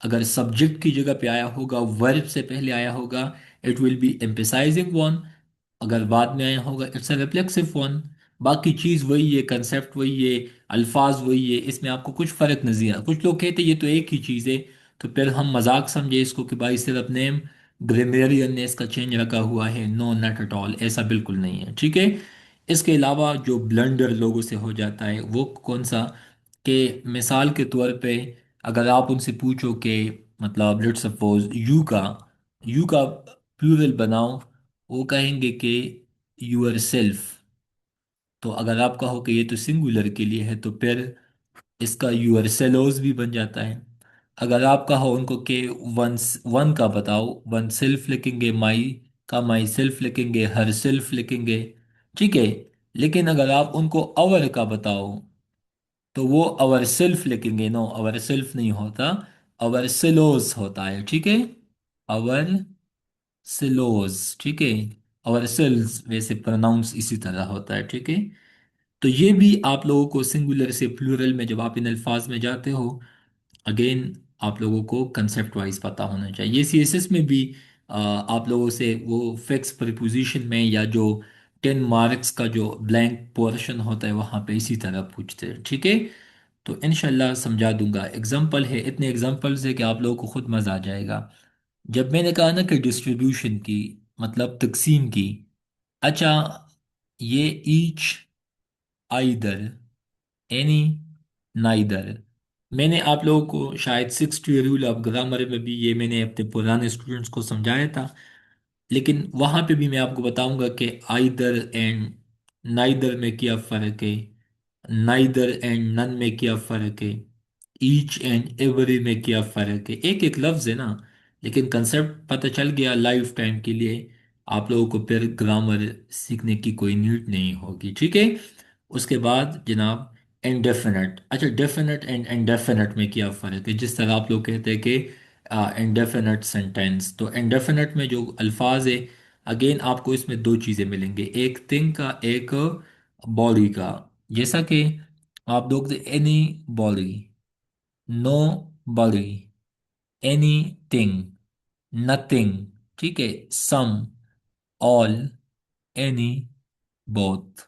अगर सब्जेक्ट की जगह पे आया होगा, वर्ब से पहले आया होगा, it will be emphasizing one. अगर बाद में आया होगा, इट्स अ रिफ्लेक्सिव वन। बाकी चीज़ वही है, कंसेप्ट वही है, अल्फाज वही है, इसमें आपको कुछ फ़र्क नज़र आ। कुछ लोग कहते हैं ये तो एक ही चीज़ है, तो फिर हम मजाक समझे इसको कि भाई सिर्फ नेम ग्रामेरियन ने इसका चेंज रखा हुआ है। नो, नॉट एट ऑल, ऐसा बिल्कुल नहीं है। ठीक है। इसके अलावा जो ब्लंडर लोगों से हो जाता है वो कौन सा, कि मिसाल के तौर पे अगर आप उनसे पूछो कि मतलब लेट्स सपोज यू का प्लूरल बनाओ, वो कहेंगे कि यूर सेल्फ। तो अगर आप कहो कि ये तो सिंगुलर के लिए है तो फिर इसका यूर सेलोज भी बन जाता है। अगर आप कहो उनको कि वन वन का बताओ, वन सेल्फ लिखेंगे, माई का माई सेल्फ लिखेंगे, हर सेल्फ लिखेंगे। ठीक है। लेकिन अगर आप उनको अवर का बताओ तो वो अवर सेल्फ लिखेंगे। नो, अवर सेल्फ नहीं होता, अवर सेलोज होता है। ठीक है। अवर सेलोज। ठीक है। अवर सेल्स वैसे प्रोनाउंस इसी तरह होता है। ठीक है। तो ये भी आप लोगों को सिंगुलर से प्लूरल में जब आप इन अल्फाज में जाते हो, अगेन आप लोगों को कंसेप्ट वाइज पता होना चाहिए। ये सीएसएस में भी आप लोगों से वो फिक्स प्रीपोजिशन में या जो 10 मार्क्स का जो ब्लैंक पोर्शन होता है वहाँ पे इसी तरह पूछते हैं। ठीक है। तो इनशाला समझा दूंगा। एग्जाम्पल है, इतने एग्जाम्पल्स है कि आप लोगों को खुद मज़ा आ जाएगा। जब मैंने कहा ना कि डिस्ट्रीब्यूशन की मतलब तकसीम की, अच्छा ये ईच, आइदर, एनी, नाइदर, मैंने आप लोगों को शायद 60 रूल ऑफ ग्रामर में भी ये मैंने अपने पुराने स्टूडेंट्स को समझाया था। लेकिन वहां पे भी मैं आपको बताऊंगा कि आइदर एंड नाइदर में क्या फर्क है, नाइदर एंड नन में क्या फर्क है, ईच एंड एवरी में क्या फर्क है। एक एक लफ्ज है ना, लेकिन कंसेप्ट पता चल गया लाइफ टाइम के लिए। आप लोगों को फिर ग्रामर सीखने की कोई नीड नहीं होगी। ठीक है। उसके बाद जनाब इंडेफिनेट। अच्छा, डेफिनेट एंड इंडेफिनेट में क्या फ़र्क है। जिस तरह आप लोग कहते हैं कि इंडेफिनेट सेंटेंस, तो इंडेफिनेट में जो अल्फाज है, अगेन आपको इसमें दो चीज़ें मिलेंगे, एक थिंग का, एक बॉडी का। जैसा कि आप लोग anybody, nobody, anything, nothing. ठीक है। Some, all, any, both.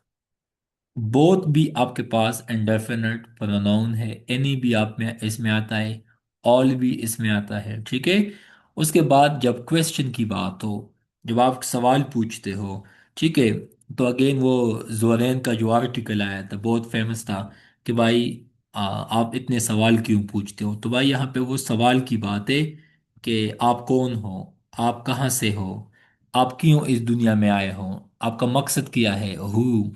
Both भी आपके पास इंडेफिनेट प्रोनाउन है, एनी भी आप में इसमें आता है, ऑल भी इसमें आता है। ठीक है। उसके बाद जब क्वेश्चन की बात हो, जब आप सवाल पूछते हो, ठीक है, तो अगेन वो जोरेन का जो आर्टिकल आया था बहुत फेमस था कि भाई आप इतने सवाल क्यों पूछते हो। तो भाई यहाँ पे वो सवाल की बात है कि आप कौन हो, आप कहाँ से हो, आप क्यों इस दुनिया में आए हो, आपका मकसद क्या है, हु,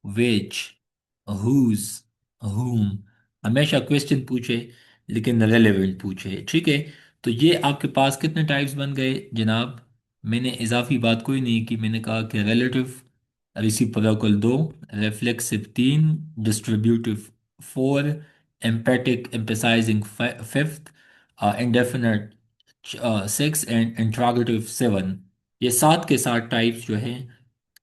which, whose, whom। हमेशा क्वेश्चन पूछे, लेकिन रेलेवेंट पूछे। ठीक है। तो ये आपके पास कितने टाइप्स बन गए जनाब। मैंने इजाफी बात कोई नहीं की, मैंने कहा कि रिलेटिव, रिसिप्रोकल दो, रिफ्लेक्सिव तीन, distributive four, empathic emphasizing fifth, indefinite six and interrogative seven. ये सात के सात टाइप्स जो है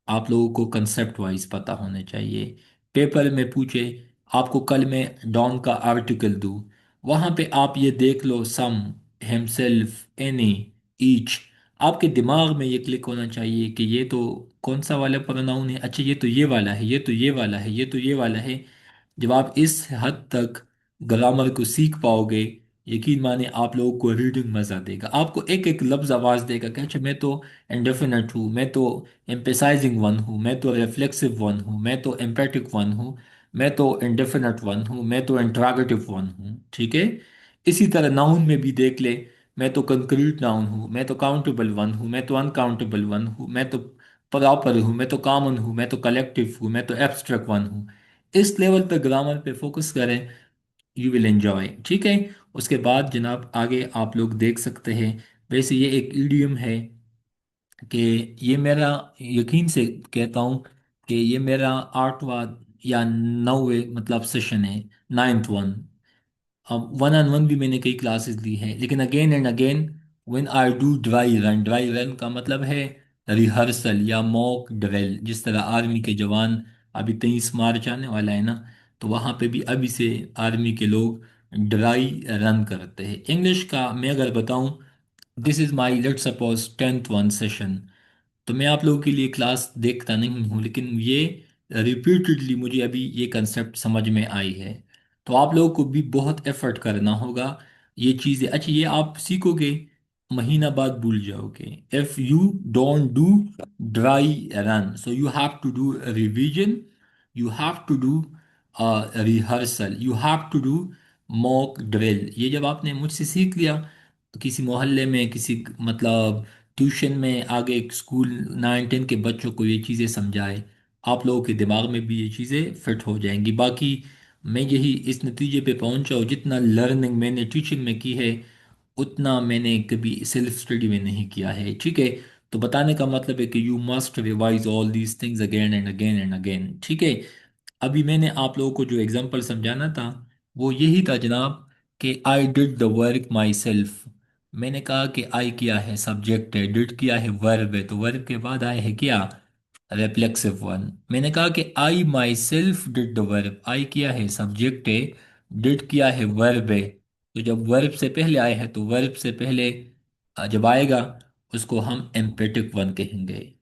आप लोगों को कंसेप्ट वाइज पता होने चाहिए। पेपर में पूछे, आपको कल मैं डॉन का आर्टिकल दूं, वहां पे आप ये देख लो, सम, हिमसेल्फ, एनी, ईच। आपके दिमाग में ये क्लिक होना चाहिए कि ये तो कौन सा वाला प्रोनाउन है, अच्छा ये तो ये वाला है, ये तो ये वाला है, ये तो ये वाला है। जब आप इस हद तक ग्रामर को सीख पाओगे, यकीन माने आप लोगों को रीडिंग मजा देगा, आपको एक एक लफ्ज आवाज देगा कि अच्छा मैं तो इंडेफिनेट हूँ, मैं तो एम्पेसाइजिंग वन हूँ, मैं तो रिफ्लेक्सिव वन हूँ, मैं तो एम्पेटिक वन हूँ, मैं तो इंडेफिनेट वन हूँ, मैं तो इंट्रोगेटिव वन हूँ। ठीक है। इसी तरह नाउन में भी देख ले, मैं तो कंक्रीट नाउन हूँ, मैं तो काउंटेबल वन हूँ, मैं तो अनकाउंटेबल वन हूँ, मैं तो प्रॉपर हूँ, मैं तो कॉमन हूँ, मैं तो कलेक्टिव हूँ, मैं तो एब्स्ट्रैक्ट वन हूँ। इस लेवल पे ग्रामर पे फोकस करें, यू विल एंजॉय। ठीक है। उसके बाद जनाब आगे आप लोग देख सकते हैं, वैसे ये एक ईडियम है कि ये मेरा, यकीन से कहता हूँ कि ये मेरा आठवां या नौवे मतलब सेशन है, नाइन्थ वन। अब वन ऑन वन भी मैंने कई क्लासेस ली हैं, लेकिन again and again when I do dry run, dry run का मतलब है रिहर्सल या मॉक ड्रिल। जिस तरह आर्मी के जवान, अभी 23 मार्च आने वाला है ना, तो वहाँ पे भी अभी से आर्मी के लोग ड्राई रन करते हैं। इंग्लिश का मैं अगर बताऊं, this is my let suppose 10th one session. तो मैं आप लोगों के लिए क्लास देखता नहीं हूँ, लेकिन ये रिपीटेडली मुझे अभी ये कंसेप्ट समझ में आई है। तो आप लोगों को भी बहुत एफर्ट करना होगा ये चीज़ें। अच्छा ये आप सीखोगे, महीना बाद भूल जाओगे। If you don't do dry run, so you have to do revision, you have to do rehearsal, you have to do mock drill. ये जब आपने मुझसे सीख लिया, किसी मोहल्ले में, किसी मतलब ट्यूशन में, आगे एक स्कूल 9 10 के बच्चों को ये चीज़ें समझाए, आप लोगों के दिमाग में भी ये चीज़ें फिट हो जाएंगी। बाकी मैं यही इस नतीजे पे पहुंचा हूँ, जितना लर्निंग मैंने टीचिंग में की है उतना मैंने कभी सेल्फ स्टडी में नहीं किया है। ठीक है। तो बताने का मतलब है कि you must revise all these things again and again and again. ठीक है। अभी मैंने आप लोगों को जो एग्जांपल समझाना था वो यही था जनाब, कि I did the work my self. मैंने कहा कि आई किया है सब्जेक्ट है, डिड किया है वर्ब है, तो वर्ब के बाद आए है क्या, रिफ्लेक्सिव वन। मैंने कहा कि I myself did the verb, I किया है सब्जेक्ट है, डिड किया है वर्ब है। तो जब वर्ब से पहले आए हैं तो वर्ब से पहले जब आएगा उसको हम एम्पेटिक वन कहेंगे।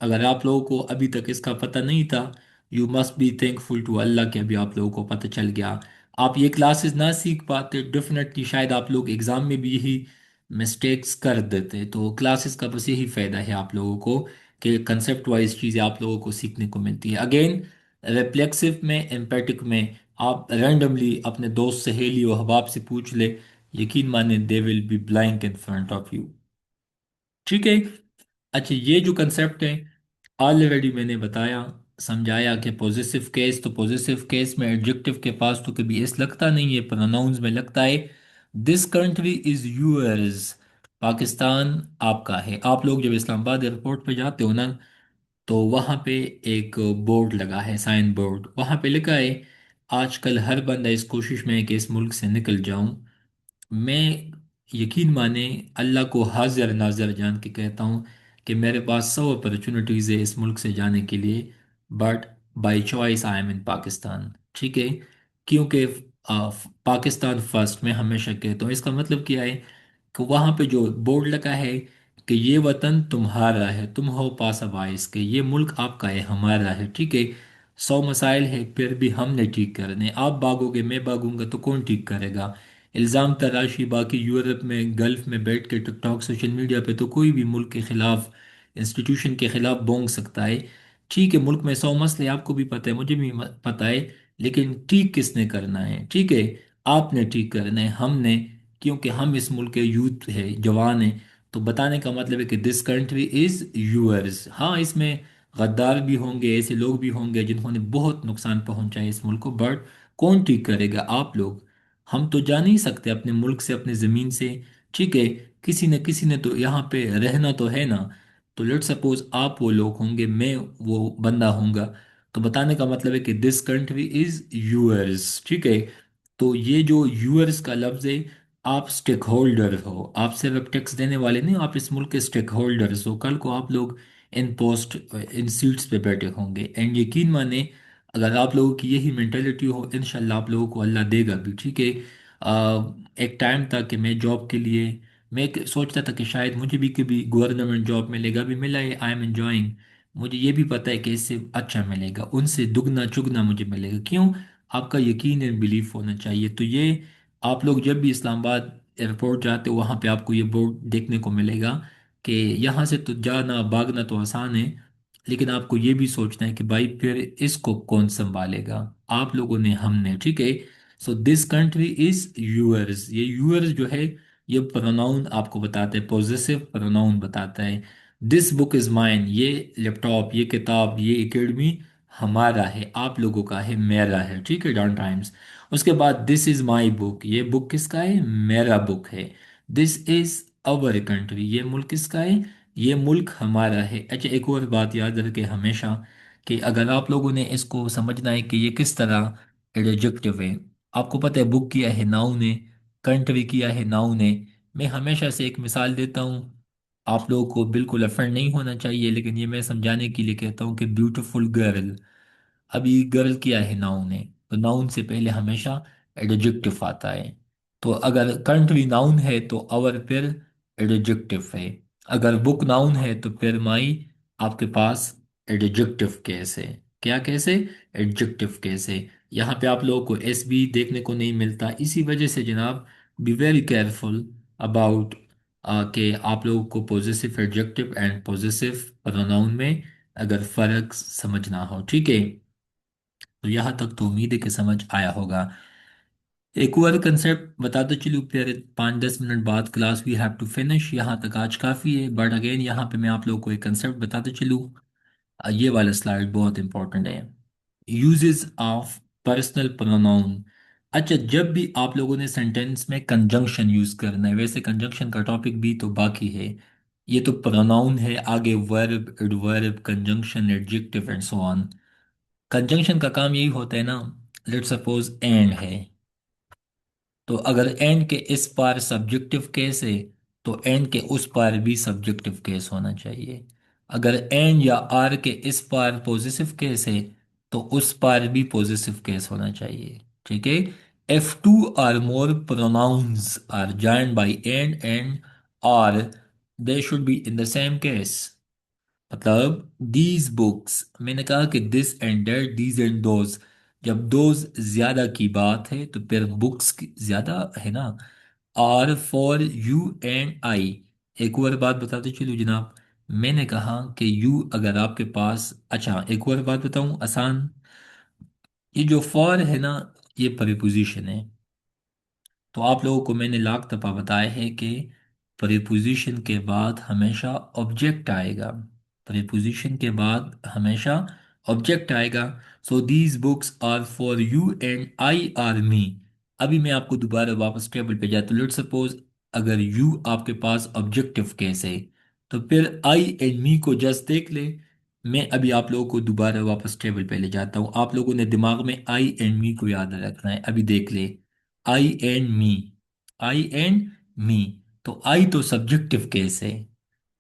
अगर आप लोगों को अभी तक इसका पता नहीं था, you must be thankful to Allah कि अभी आप लोगों को पता चल गया। आप ये क्लासेस ना सीख पाते, डेफिनेटली शायद आप लोग एग्जाम में भी यही मिस्टेक्स कर देते। तो क्लासेस का बस यही फायदा है आप लोगों को, कि कंसेप्ट वाइज चीज़ें आप लोगों को सीखने को मिलती है। अगेन रिफ्लेक्सिव में, एम्पेटिक में आप रैंडमली अपने दोस्त सहेली और अहबाब से पूछ ले, यकीन माने they will be blank in front of you. ठीक है। अच्छा ये जो कंसेप्ट है ऑलरेडी मैंने बताया, समझाया कि पॉजिटिव केस, तो पॉजिटिव केस में एडजेक्टिव के पास तो कभी एस लगता नहीं है, प्रोनाउंस में लगता है this country is yours. Pakistan आपका है। आप लोग जब इस्लामाबाद एयरपोर्ट पे जाते हो ना, तो वहाँ पे एक बोर्ड लगा है, साइन बोर्ड, वहाँ पे लिखा है आजकल हर बंदा इस कोशिश में है कि इस मुल्क से निकल जाऊं। मैं, यकीन माने, अल्लाह को हाजिर नाजिर जान के कहता हूँ कि मेरे पास 100 अपॉर्चुनिटीज़ है इस मुल्क से जाने के लिए, but by choice I am in Pakistan. ठीक है। क्योंकि पाकिस्तान फर्स्ट मैं हमेशा कहता हूँ। इसका मतलब क्या है कि वहाँ पे जो बोर्ड लगा है कि ये वतन तुम्हारा है, तुम हो पासबाइस के, ये मुल्क आपका है, हमारा है। ठीक है। 100 मसाइल है फिर भी हमने ठीक करने, आप भागोगे मैं भागूंगा तो कौन ठीक करेगा। इल्ज़ाम तराशी बाकी यूरोप में, गल्फ में बैठ के टिकटॉक, सोशल मीडिया पे तो कोई भी मुल्क के खिलाफ, इंस्टीट्यूशन के खिलाफ बोंग सकता है। ठीक है, मुल्क में 100 मसले आपको भी पता है, मुझे भी पता है, लेकिन ठीक किसने करना है, ठीक है, आपने ठीक करना है, हमने। क्योंकि हम इस मुल्क के यूथ है, जवान है। तो बताने का मतलब है कि दिस कंट्री इज यूअर्स। हाँ, इसमें गद्दार भी होंगे, ऐसे लोग भी होंगे जिन्होंने बहुत नुकसान पहुंचा है इस मुल्क को, बट कौन ठीक करेगा, आप लोग। हम तो जा नहीं सकते अपने मुल्क से, अपने ज़मीन से। ठीक है। किसी न किसी ने तो यहाँ पे रहना तो है ना। तो लेट सपोज आप वो लोग होंगे, मैं वो बंदा होऊंगा, तो बताने का मतलब है कि दिस कंट्री इज यूअर्स, ठीक है। तो ये जो यूअर्स का लफ्ज है, आप स्टेक होल्डर हो, आप सिर्फ टैक्स देने वाले नहीं, आप इस मुल्क के स्टेक होल्डर्स हो। कल को आप लोग इन पोस्ट इन सीट्स पे बैठे होंगे, एंड यकीन माने अगर आप लोगों की यही मेंटेलिटी हो, इंशाल्लाह आप लोगों को अल्लाह देगा भी, ठीक है। एक टाइम था कि मैं जॉब के लिए मैं सोचता था कि शायद मुझे भी कभी गवर्नमेंट जॉब मिलेगा, भी मिला है, आई एम एंजॉइंग। मुझे ये भी पता है कि इससे अच्छा मिलेगा, उनसे दुगना चुगना मुझे मिलेगा। क्यों? आपका यकीन एंड बिलीफ होना चाहिए। तो ये आप लोग जब भी इस्लामाबाद एयरपोर्ट जाते हो, वहाँ पे आपको ये बोर्ड देखने को मिलेगा कि यहाँ से तो जाना भागना तो आसान है, लेकिन आपको ये भी सोचना है कि भाई फिर इसको कौन संभालेगा, आप लोगों ने, हमने, ठीक है। So this country is yours, ये यूअर्स जो है ये प्रोनाउन आपको बताता है, पॉजेसिव प्रोनाउन बताता है। दिस बुक इज माइन, ये लैपटॉप, ये किताब, ये एकेडमी हमारा है, आप लोगों का है, मेरा है, ठीक है, डॉन टाइम्स। उसके बाद दिस इज माई बुक, ये बुक किसका है? मेरा बुक है। दिस इज अवर कंट्री, ये मुल्क किसका है? ये मुल्क हमारा है। अच्छा, एक और बात याद रखे हमेशा, कि अगर आप लोगों ने इसको समझना है कि ये किस तरह एडजेक्टिव है। आपको पता है बुक किया है नाउन है, कंट्री किया है नाउन है। मैं हमेशा से एक मिसाल देता हूँ, आप लोगों को बिल्कुल अफेंड नहीं होना चाहिए, लेकिन ये मैं समझाने के लिए कहता हूँ कि ब्यूटीफुल गर्ल, अभी गर्ल किया है नाउन है, तो नाउन से पहले हमेशा एडजेक्टिव आता है। तो अगर कंट्री नाउन है तो अवर फिर एडजेक्टिव है। अगर बुक नाउन है तो फिर माई आपके पास एडजेक्टिव केस है। क्या केस है? एडजेक्टिव केस है। यहाँ पे आप लोगों को एस बी देखने को नहीं मिलता, इसी वजह से जनाब बी वेरी केयरफुल अबाउट कि आप लोगों को positive adjective and positive pronoun में अगर फर्क समझना हो, ठीक है। तो यहाँ तक तो उम्मीद है कि समझ आया होगा। एक और कंसेप्ट बताते चलूँ, फिर 5-10 मिनट बाद class we have to finish, यहाँ तक आज काफ़ी है। बट अगेन यहाँ पे मैं आप लोगों को एक कंसेप्ट बताते चलूँ। ये वाला स्लाइड बहुत इंपॉर्टेंट है, यूजेस ऑफ पर्सनल प्रोनाउन। अच्छा, जब भी आप लोगों ने सेंटेंस में कंजंक्शन यूज करना है, वैसे कंजंक्शन का टॉपिक भी तो बाकी है, ये तो प्रोनाउन है, आगे verb, adverb, conjunction, adjective and so on. Conjunction का काम यही होता है ना, लेट सपोज एंड है, तो अगर एंड के इस पार सब्जेक्टिव केस है, तो एंड के उस पार भी सब्जेक्टिव केस होना चाहिए। अगर एंड या आर के इस पार पॉजिटिव केस है, तो उस पार भी पॉजिटिव केस होना चाहिए, ठीक है। If two are more pronouns are joined by and are, they should be in the same case. मतलब दीज बुक्स, मैंने कहा कि this and that, these and those, जब दोज ज्यादा की बात है तो फिर बुक्स की ज्यादा है ना। Are for you and I. एक और बात बताते चलो जनाब, मैंने कहा कि यू अगर आपके पास, अच्छा एक और बात बताऊं आसान, ये जो फॉर है ना, ये प्रीपोजिशन है। तो आप लोगों को मैंने लाख दफा बताया है कि प्रीपोजिशन के बाद हमेशा ऑब्जेक्ट आएगा, प्रीपोजिशन के बाद हमेशा ऑब्जेक्ट आएगा। So these books are for you and I are me. अभी मैं आपको दोबारा वापस टेबल पे जाता हूँ। लेट सपोज अगर यू आपके पास ऑब्जेक्टिव केस है, तो फिर आई एंड मी को जस्ट देख ले। मैं अभी आप लोगों को दोबारा वापस टेबल पे ले जाता हूँ, आप लोगों ने दिमाग में आई एंड मी को याद रखना है। अभी देख ले, आई and me, I and me, तो आई तो सब्जेक्टिव केस है,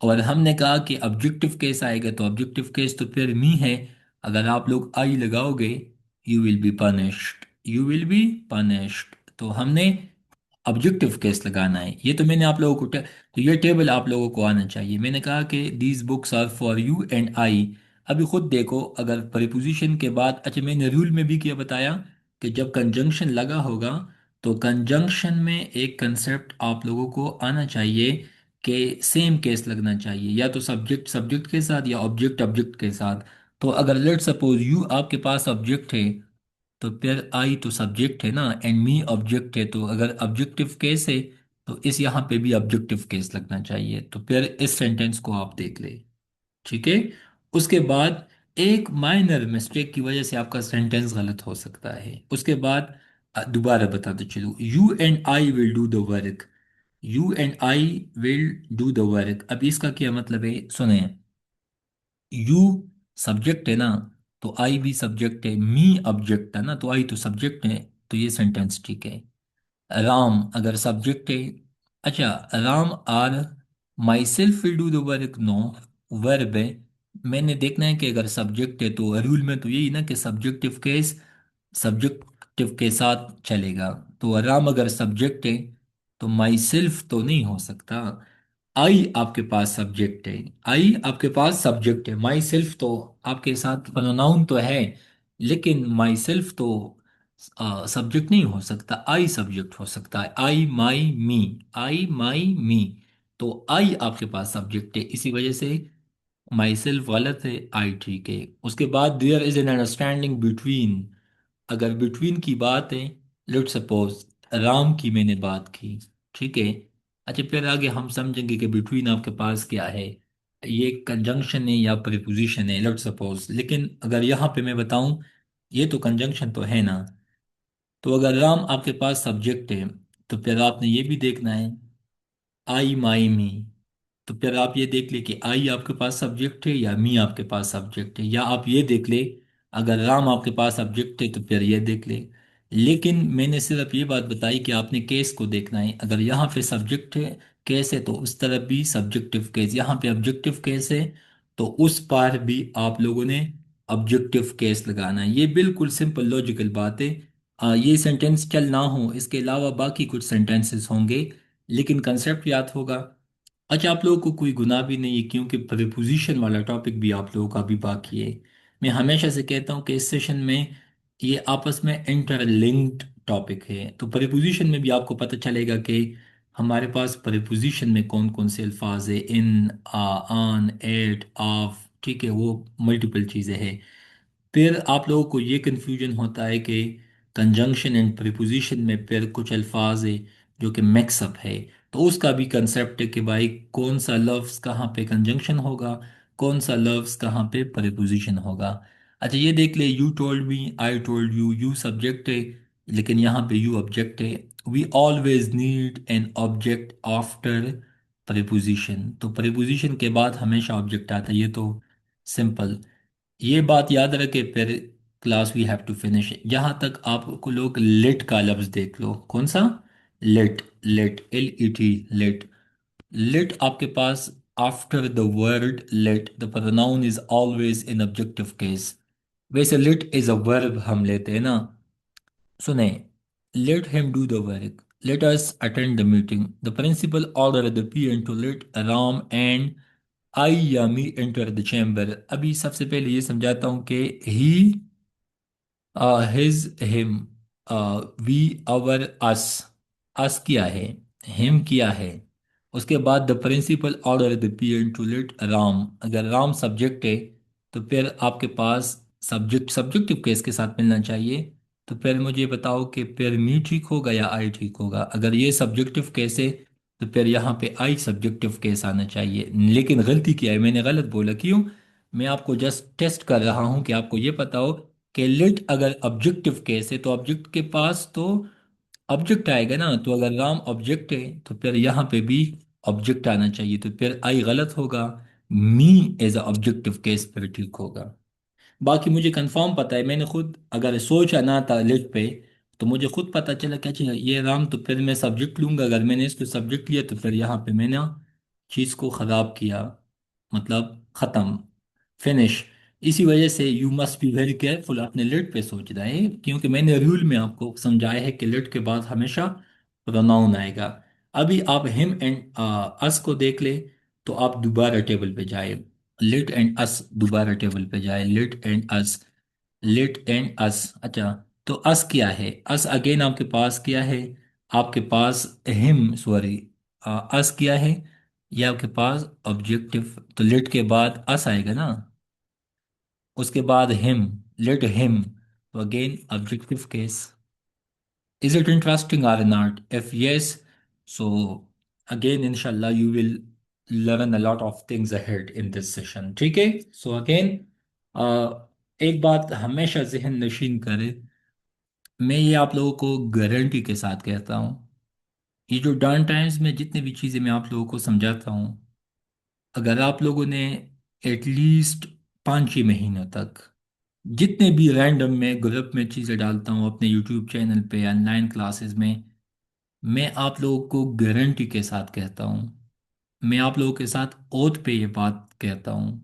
और हमने कहा कि ऑब्जेक्टिव केस आएगा, तो ऑब्जेक्टिव केस तो फिर मी है। अगर आप लोग आई लगाओगे, you will be punished, you will be punished, तो हमने ऑब्जेक्टिव केस लगाना है। ये तो मैंने आप लोगों को तो ये टेबल आप लोगों को आना चाहिए। मैंने कहा कि these books are for you and I. अभी खुद देखो, अगर प्रीपोजिशन के बाद, अच्छा मैंने रूल में भी क्या बताया कि जब कंजंक्शन लगा होगा, तो कंजंक्शन में एक कंसेप्ट आप लोगों को आना चाहिए कि सेम केस लगना चाहिए, या तो सब्जेक्ट सब्जेक्ट के साथ या ऑब्जेक्ट ऑब्जेक्ट के साथ। तो अगर लेट सपोज यू आपके पास ऑब्जेक्ट है, तो फिर आई तो सब्जेक्ट है ना, एंड मी ऑब्जेक्ट है, तो अगर ऑब्जेक्टिव केस है तो इस यहाँ पे भी ऑब्जेक्टिव केस लगना चाहिए। तो फिर इस सेंटेंस को आप देख ले, ठीक है। उसके बाद एक माइनर मिस्टेक की वजह से आपका सेंटेंस गलत हो सकता है। उसके बाद दोबारा बताते चलो, you and I will do the work, you and I will do the work. अब इसका क्या मतलब है सुने, यू सब्जेक्ट है ना, तो आई भी सब्जेक्ट है, मी ऑब्जेक्ट है ना, तो आई तो सब्जेक्ट है। तो ये सेंटेंस ठीक है। राम अगर सब्जेक्ट है, अच्छा, Ram are myself will do the work, no, verb है। मैंने देखना है कि अगर सब्जेक्ट है तो रूल में तो यही ना कि सब्जेक्टिव केस सब्जेक्टिव के साथ चलेगा। तो राम अगर सब्जेक्ट है तो माई सेल्फ तो नहीं हो सकता। आई आपके पास सब्जेक्ट है, आई आपके पास सब्जेक्ट है, माई सेल्फ तो आपके साथ प्रोनाउन तो है, लेकिन माई सेल्फ तो सब्जेक्ट नहीं हो सकता, आई सब्जेक्ट हो सकता है। आई माई मी, आई माई मी, तो आई आपके पास सब्जेक्ट है, इसी वजह से माई सेल्फ गलत है, आई ठीक है। उसके बाद there is an understanding between, अगर बिटवीन की बात है, लेट सपोज राम की मैंने बात की, ठीक है। अच्छा, फिर आगे हम समझेंगे कि बिटवीन आपके पास क्या है, ये कंजंक्शन है या प्रीपोजिशन है, लेट सपोज। लेकिन अगर यहाँ पे मैं बताऊं, ये तो कंजंक्शन तो है ना। तो अगर राम आपके पास सब्जेक्ट है, तो फिर आपने ये भी देखना है आई माई मी। तो फिर आप ये देख ले कि आई आपके पास सब्जेक्ट है या मी आपके पास सब्जेक्ट है, या आप ये देख ले अगर राम आपके पास सब्जेक्ट है तो फिर ये देख ले। लेकिन मैंने सिर्फ ये बात बताई कि आपने केस को देखना है, अगर यहाँ पे सब्जेक्ट है केस है तो उस तरफ भी सब्जेक्टिव केस, यहाँ पे ऑब्जेक्टिव केस है तो उस पार भी आप लोगों ने ऑब्जेक्टिव केस लगाना है। ये बिल्कुल सिंपल लॉजिकल बात है। ये सेंटेंस चल ना हो, इसके अलावा बाकी कुछ सेंटेंसेस होंगे, लेकिन कंसेप्ट याद होगा। अच्छा, आप लोगों को कोई गुनाह भी नहीं है क्योंकि प्रीपोजिशन वाला टॉपिक भी आप लोगों का भी बाकी है। मैं हमेशा से कहता हूँ कि इस सेशन में ये आपस में इंटरलिंक्ड टॉपिक है, तो प्रीपोजिशन में भी आपको पता चलेगा कि हमारे पास प्रीपोजिशन में कौन कौन से अल्फाज है, इन, आन, एट, ऑफ, ठीक है, वो मल्टीपल चीज़ें हैं। फिर आप लोगों को ये कन्फ्यूजन होता है कि कंजंक्शन एंड प्रीपोजिशन में फिर कुछ अल्फाज है जो कि मिक्सअप है, तो उसका भी कंसेप्ट है कि भाई कौन सा लफ्ज़ कहाँ पे कंजंक्शन होगा, कौन सा लफ्ज़ कहाँ पे प्रीपोजिशन होगा। अच्छा, ये देख ले, you told me, I told you, you subject है लेकिन यहाँ पे यू ऑब्जेक्ट है। We always need an object after preposition, तो प्रीपोजिशन के बाद हमेशा ऑब्जेक्ट आता है, ये तो सिंपल। ये बात याद रखे फिर, class we have to finish. जहां तक आपको लोग लेट का लफ्ज देख लो, कौन सा, let, let, LET, let. Let आपके पास after the word let the pronoun is always in objective case. वैसे लेट इज अ वर्ब हम लेते हैं ना, सुने, let him do the work, let us attend the meeting, the principal order the peon to let Ram and I या मी एंटर द चैम्बर। अभी सबसे पहले ये समझाता हूं कि he, his, him, we, our, us किया है, हिम किया है। उसके बाद the principal order the peon to let Ram, अगर राम सब्जेक्ट है तो फिर आपके पास सब्जेक्ट सब्जेक्टिव केस के साथ मिलना चाहिए। तो फिर मुझे बताओ कि फिर मी ठीक होगा या आई ठीक होगा। अगर ये सब्जेक्टिव केस है तो फिर यहाँ पे आई सब्जेक्टिव केस आना चाहिए, लेकिन गलती किया है मैंने, गलत बोला, क्यों? मैं आपको जस्ट टेस्ट कर रहा हूं कि आपको ये पता हो कि लेट अगर ऑब्जेक्टिव केस है तो ऑब्जेक्ट के पास तो ऑब्जेक्ट आएगा ना, तो अगर राम ऑब्जेक्ट है तो फिर यहाँ पे भी ऑब्जेक्ट आना चाहिए, तो फिर आई गलत होगा, मी एज ऑब्जेक्टिव केस फिर ठीक होगा। बाकी मुझे कंफर्म पता है, मैंने खुद अगर सोचा ना था लिस्ट पे तो मुझे खुद पता चला कि अच्छा ये राम, तो फिर मैं सब्जेक्ट लूंगा, अगर मैंने इसको सब्जेक्ट लिया तो फिर यहाँ पे मैंने चीज़ को ख़राब किया, मतलब ख़त्म, फिनिश। इसी वजह से you must be very careful अपने लिट पे सोच रहे हैं, क्योंकि मैंने रूल में आपको समझाया है कि लिट के बाद हमेशा प्रोनाउन आएगा। अभी आप हिम एंड अस को देख ले, तो आप दोबारा टेबल पे जाए, लिट एंड अस, दोबारा टेबल पे जाए, let and us, let and us. अच्छा, तो अस क्या है, अस अगेन आपके पास क्या है, आपके पास हिम, सॉरी, अस क्या है, ये आपके पास ऑब्जेक्टिव, तो लिट के बाद अस आएगा ना, उसके बाद हिम, लिट हिम, तो again objective case. Is it interesting or not? If yes, so again, inshallah, you will learn a lot of things ahead in this session. ठीक है? So again, एक बात हमेशा जहन नशीन करे, मैं ये आप लोगों को गारंटी के साथ कहता हूँ, ये जो डाउन टाइम्स में जितनी भी चीज़ें मैं आप लोगों को समझाता हूँ, अगर आप लोगों ने एटलीस्ट 5-6 महीनों तक। जितने भी रैंडम मैं ग्रुप में चीज़ें डालता हूँ अपने यूट्यूब चैनल पे, ऑनलाइन क्लासेस में, मैं आप लोगों को गारंटी के साथ कहता हूँ, मैं आप लोगों के साथ ओथ पे ये बात कहता हूँ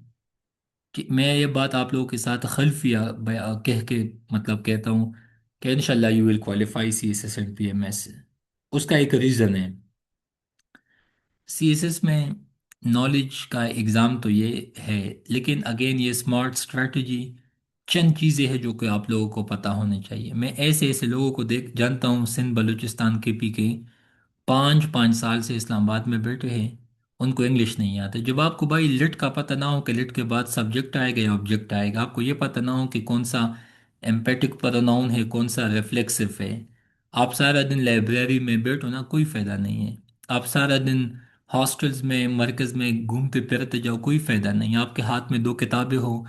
कि मैं ये बात आप लोगों के साथ खल्फिया कह के मतलब कहता हूँ कि इंशाल्लाह you will qualify CSS and PMS। उसका एक रीज़न है। CSS में नॉलेज का एग्ज़ाम तो ये है, लेकिन अगेन ये स्मार्ट स्ट्रैटेजी चंद चीज़ें हैं जो कि आप लोगों को पता होनी चाहिए। मैं ऐसे ऐसे लोगों को देख जानता हूँ, सिंध बलूचिस्तान के पी के 5-5 साल से इस्लामाबाद में बैठे हैं, उनको इंग्लिश नहीं आते। जब आपको भाई लिट का पता ना हो कि लिट के बाद सब्जेक्ट आएगा या ऑब्जेक्ट आएगा, आपको ये पता ना हो कि कौन सा एम्पेटिक प्रोनाउन है कौन सा रिफ्लेक्सिव है, आप सारा दिन लाइब्रेरी में बैठो ना, कोई फायदा नहीं है। आप सारा दिन हॉस्टल्स में मरकज में घूमते फिरते जाओ, कोई फायदा नहीं है। आपके हाथ में 2 किताबें हो,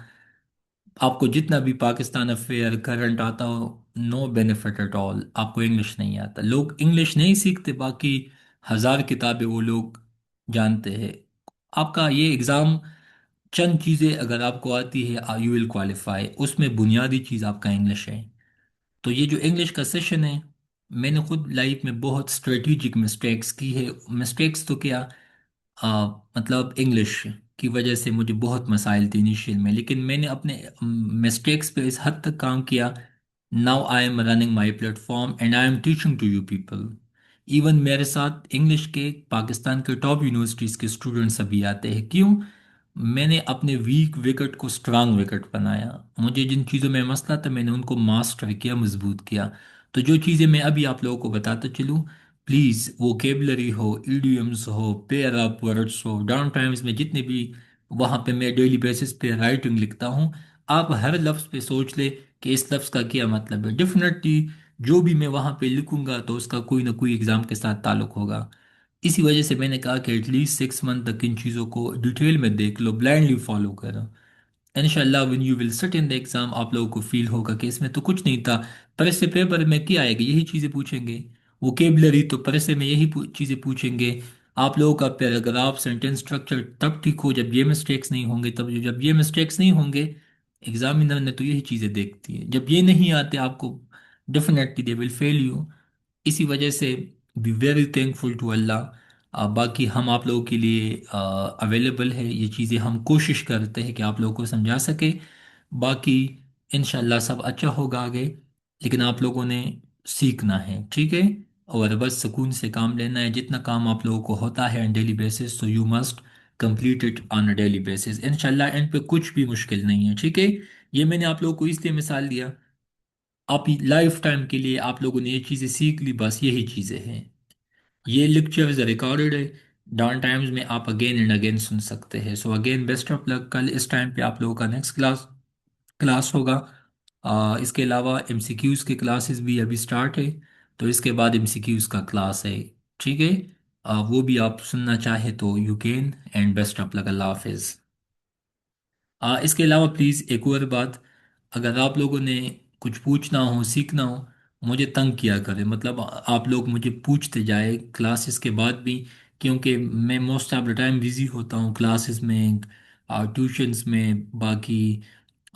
आपको जितना भी पाकिस्तान अफेयर करंट आता हो, नो बेनिफिट एट ऑल। आपको इंग्लिश नहीं आता, लोग इंग्लिश नहीं सीखते, बाकी 1000 किताबें वो लोग जानते हैं। आपका ये एग्ज़ाम, चंद चीज़ें अगर आपको आती है यू विल क्वालिफाई, उसमें बुनियादी चीज़ आपका इंग्लिश है। तो ये जो इंग्लिश का सेशन है, मैंने खुद लाइफ में बहुत स्ट्रेटेजिक मिस्टेक्स की है। मिस्टेक्स तो क्या, मतलब इंग्लिश की वजह से मुझे बहुत मसाइल थे इनिशियल में, लेकिन मैंने अपने मिस्टेक्स पे इस हद तक काम किया। Now I am running my platform and I am teaching to you people. Even मेरे साथ इंग्लिश के पाकिस्तान के टॉप यूनिवर्सिटीज़ के स्टूडेंट्स अभी आते हैं। क्यों? मैंने अपने वीक विकेट को स्ट्रांग विकेट बनाया। मुझे जिन चीज़ों में मसला था मैंने उनको मास्टर किया, मजबूत किया। तो जो चीज़ें मैं अभी आप लोगों को बताता चलूँ, प्लीज़ वोकेबलरी हो, इडियम्स हो, पेयर ऑफ वर्ड्स हो, डाउन टाइम्स में जितने भी वहाँ पे मैं डेली बेसिस पे राइटिंग लिखता हूँ, आप हर लफ्ज़ पे सोच ले कि इस लफ्ज़ का क्या मतलब है। डेफिनेटली जो भी मैं वहाँ पे लिखूंगा तो उसका कोई ना कोई एग्ज़ाम के साथ ताल्लुक होगा। इसी वजह से मैंने कहा कि एटलीस्ट 6 मंथ तक इन चीज़ों को डिटेल में देख लो, ब्लाइंडली फॉलो करो। इंशाल्लाह when you will sit in the exam, आप लोगों को फील होगा कि इसमें तो कुछ नहीं था। पैसे पेपर में क्या आएगा, यही चीज़ें पूछेंगे। वोकेबलरी तो पैसे में यही चीज़ें पूछेंगे। आप लोगों का पैराग्राफ सेंटेंस स्ट्रक्चर तब ठीक हो जब ये मिस्टेक्स नहीं होंगे, तब जब ये मिस्टेक्स नहीं होंगे, एग्जामिनर ने तो यही चीज़ें देखती है। जब ये नहीं आते आपको, definitely they will fail you. इसी वजह से बी वेरी थैंकफुल टू अल्लाह। बाकी हम आप लोगों के लिए अवेलेबल है, ये चीज़ें हम कोशिश करते हैं कि आप लोगों को समझा सके। बाकी इंशाल्लाह सब अच्छा होगा आगे, लेकिन आप लोगों ने सीखना है, ठीक है? और बस सुकून से काम लेना है। जितना काम आप लोगों को होता है ऑन डेली बेसिस, तो you must complete it on a daily basis. इंशाल्लाह एंड पे कुछ भी मुश्किल नहीं है, ठीक है? ये मैंने आप लोगों को इसलिए मिसाल दिया, आप लाइफ टाइम के लिए आप लोगों ने ये चीज़ें सीख ली, बस यही चीज़ें हैं। ये लेक्चर्स रिकॉर्डेड है, डाउन टाइम्स में आप अगेन एंड अगेन सुन सकते हैं। So again best of luck. कल इस टाइम पे आप लोगों का नेक्स्ट क्लास क्लास होगा। इसके अलावा MCQs के क्लासेस भी अभी स्टार्ट है, तो इसके बाद MCQs का क्लास है, ठीक है? वो भी आप सुनना चाहे तो you can. And best of luck, अल्लाह हाफिज़। इसके अलावा प्लीज़ एक और बात, अगर आप लोगों ने कुछ पूछना हो सीखना हो, मुझे तंग किया करें, मतलब आप लोग मुझे पूछते जाए क्लासेस के बाद भी, क्योंकि मैं most of the time busy होता हूँ क्लासेस में, ट्यूशन्स में, बाकी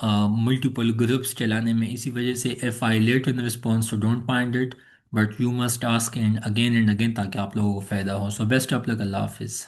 मल्टीपल ग्रुप्स चलाने में। इसी वजह से if I late in response तो don't mind it, but you must ask and again ताकि आप लोगों को फ़ायदा हो। सो बेस्ट ऑफ लक, अल्लाह हाफिज़।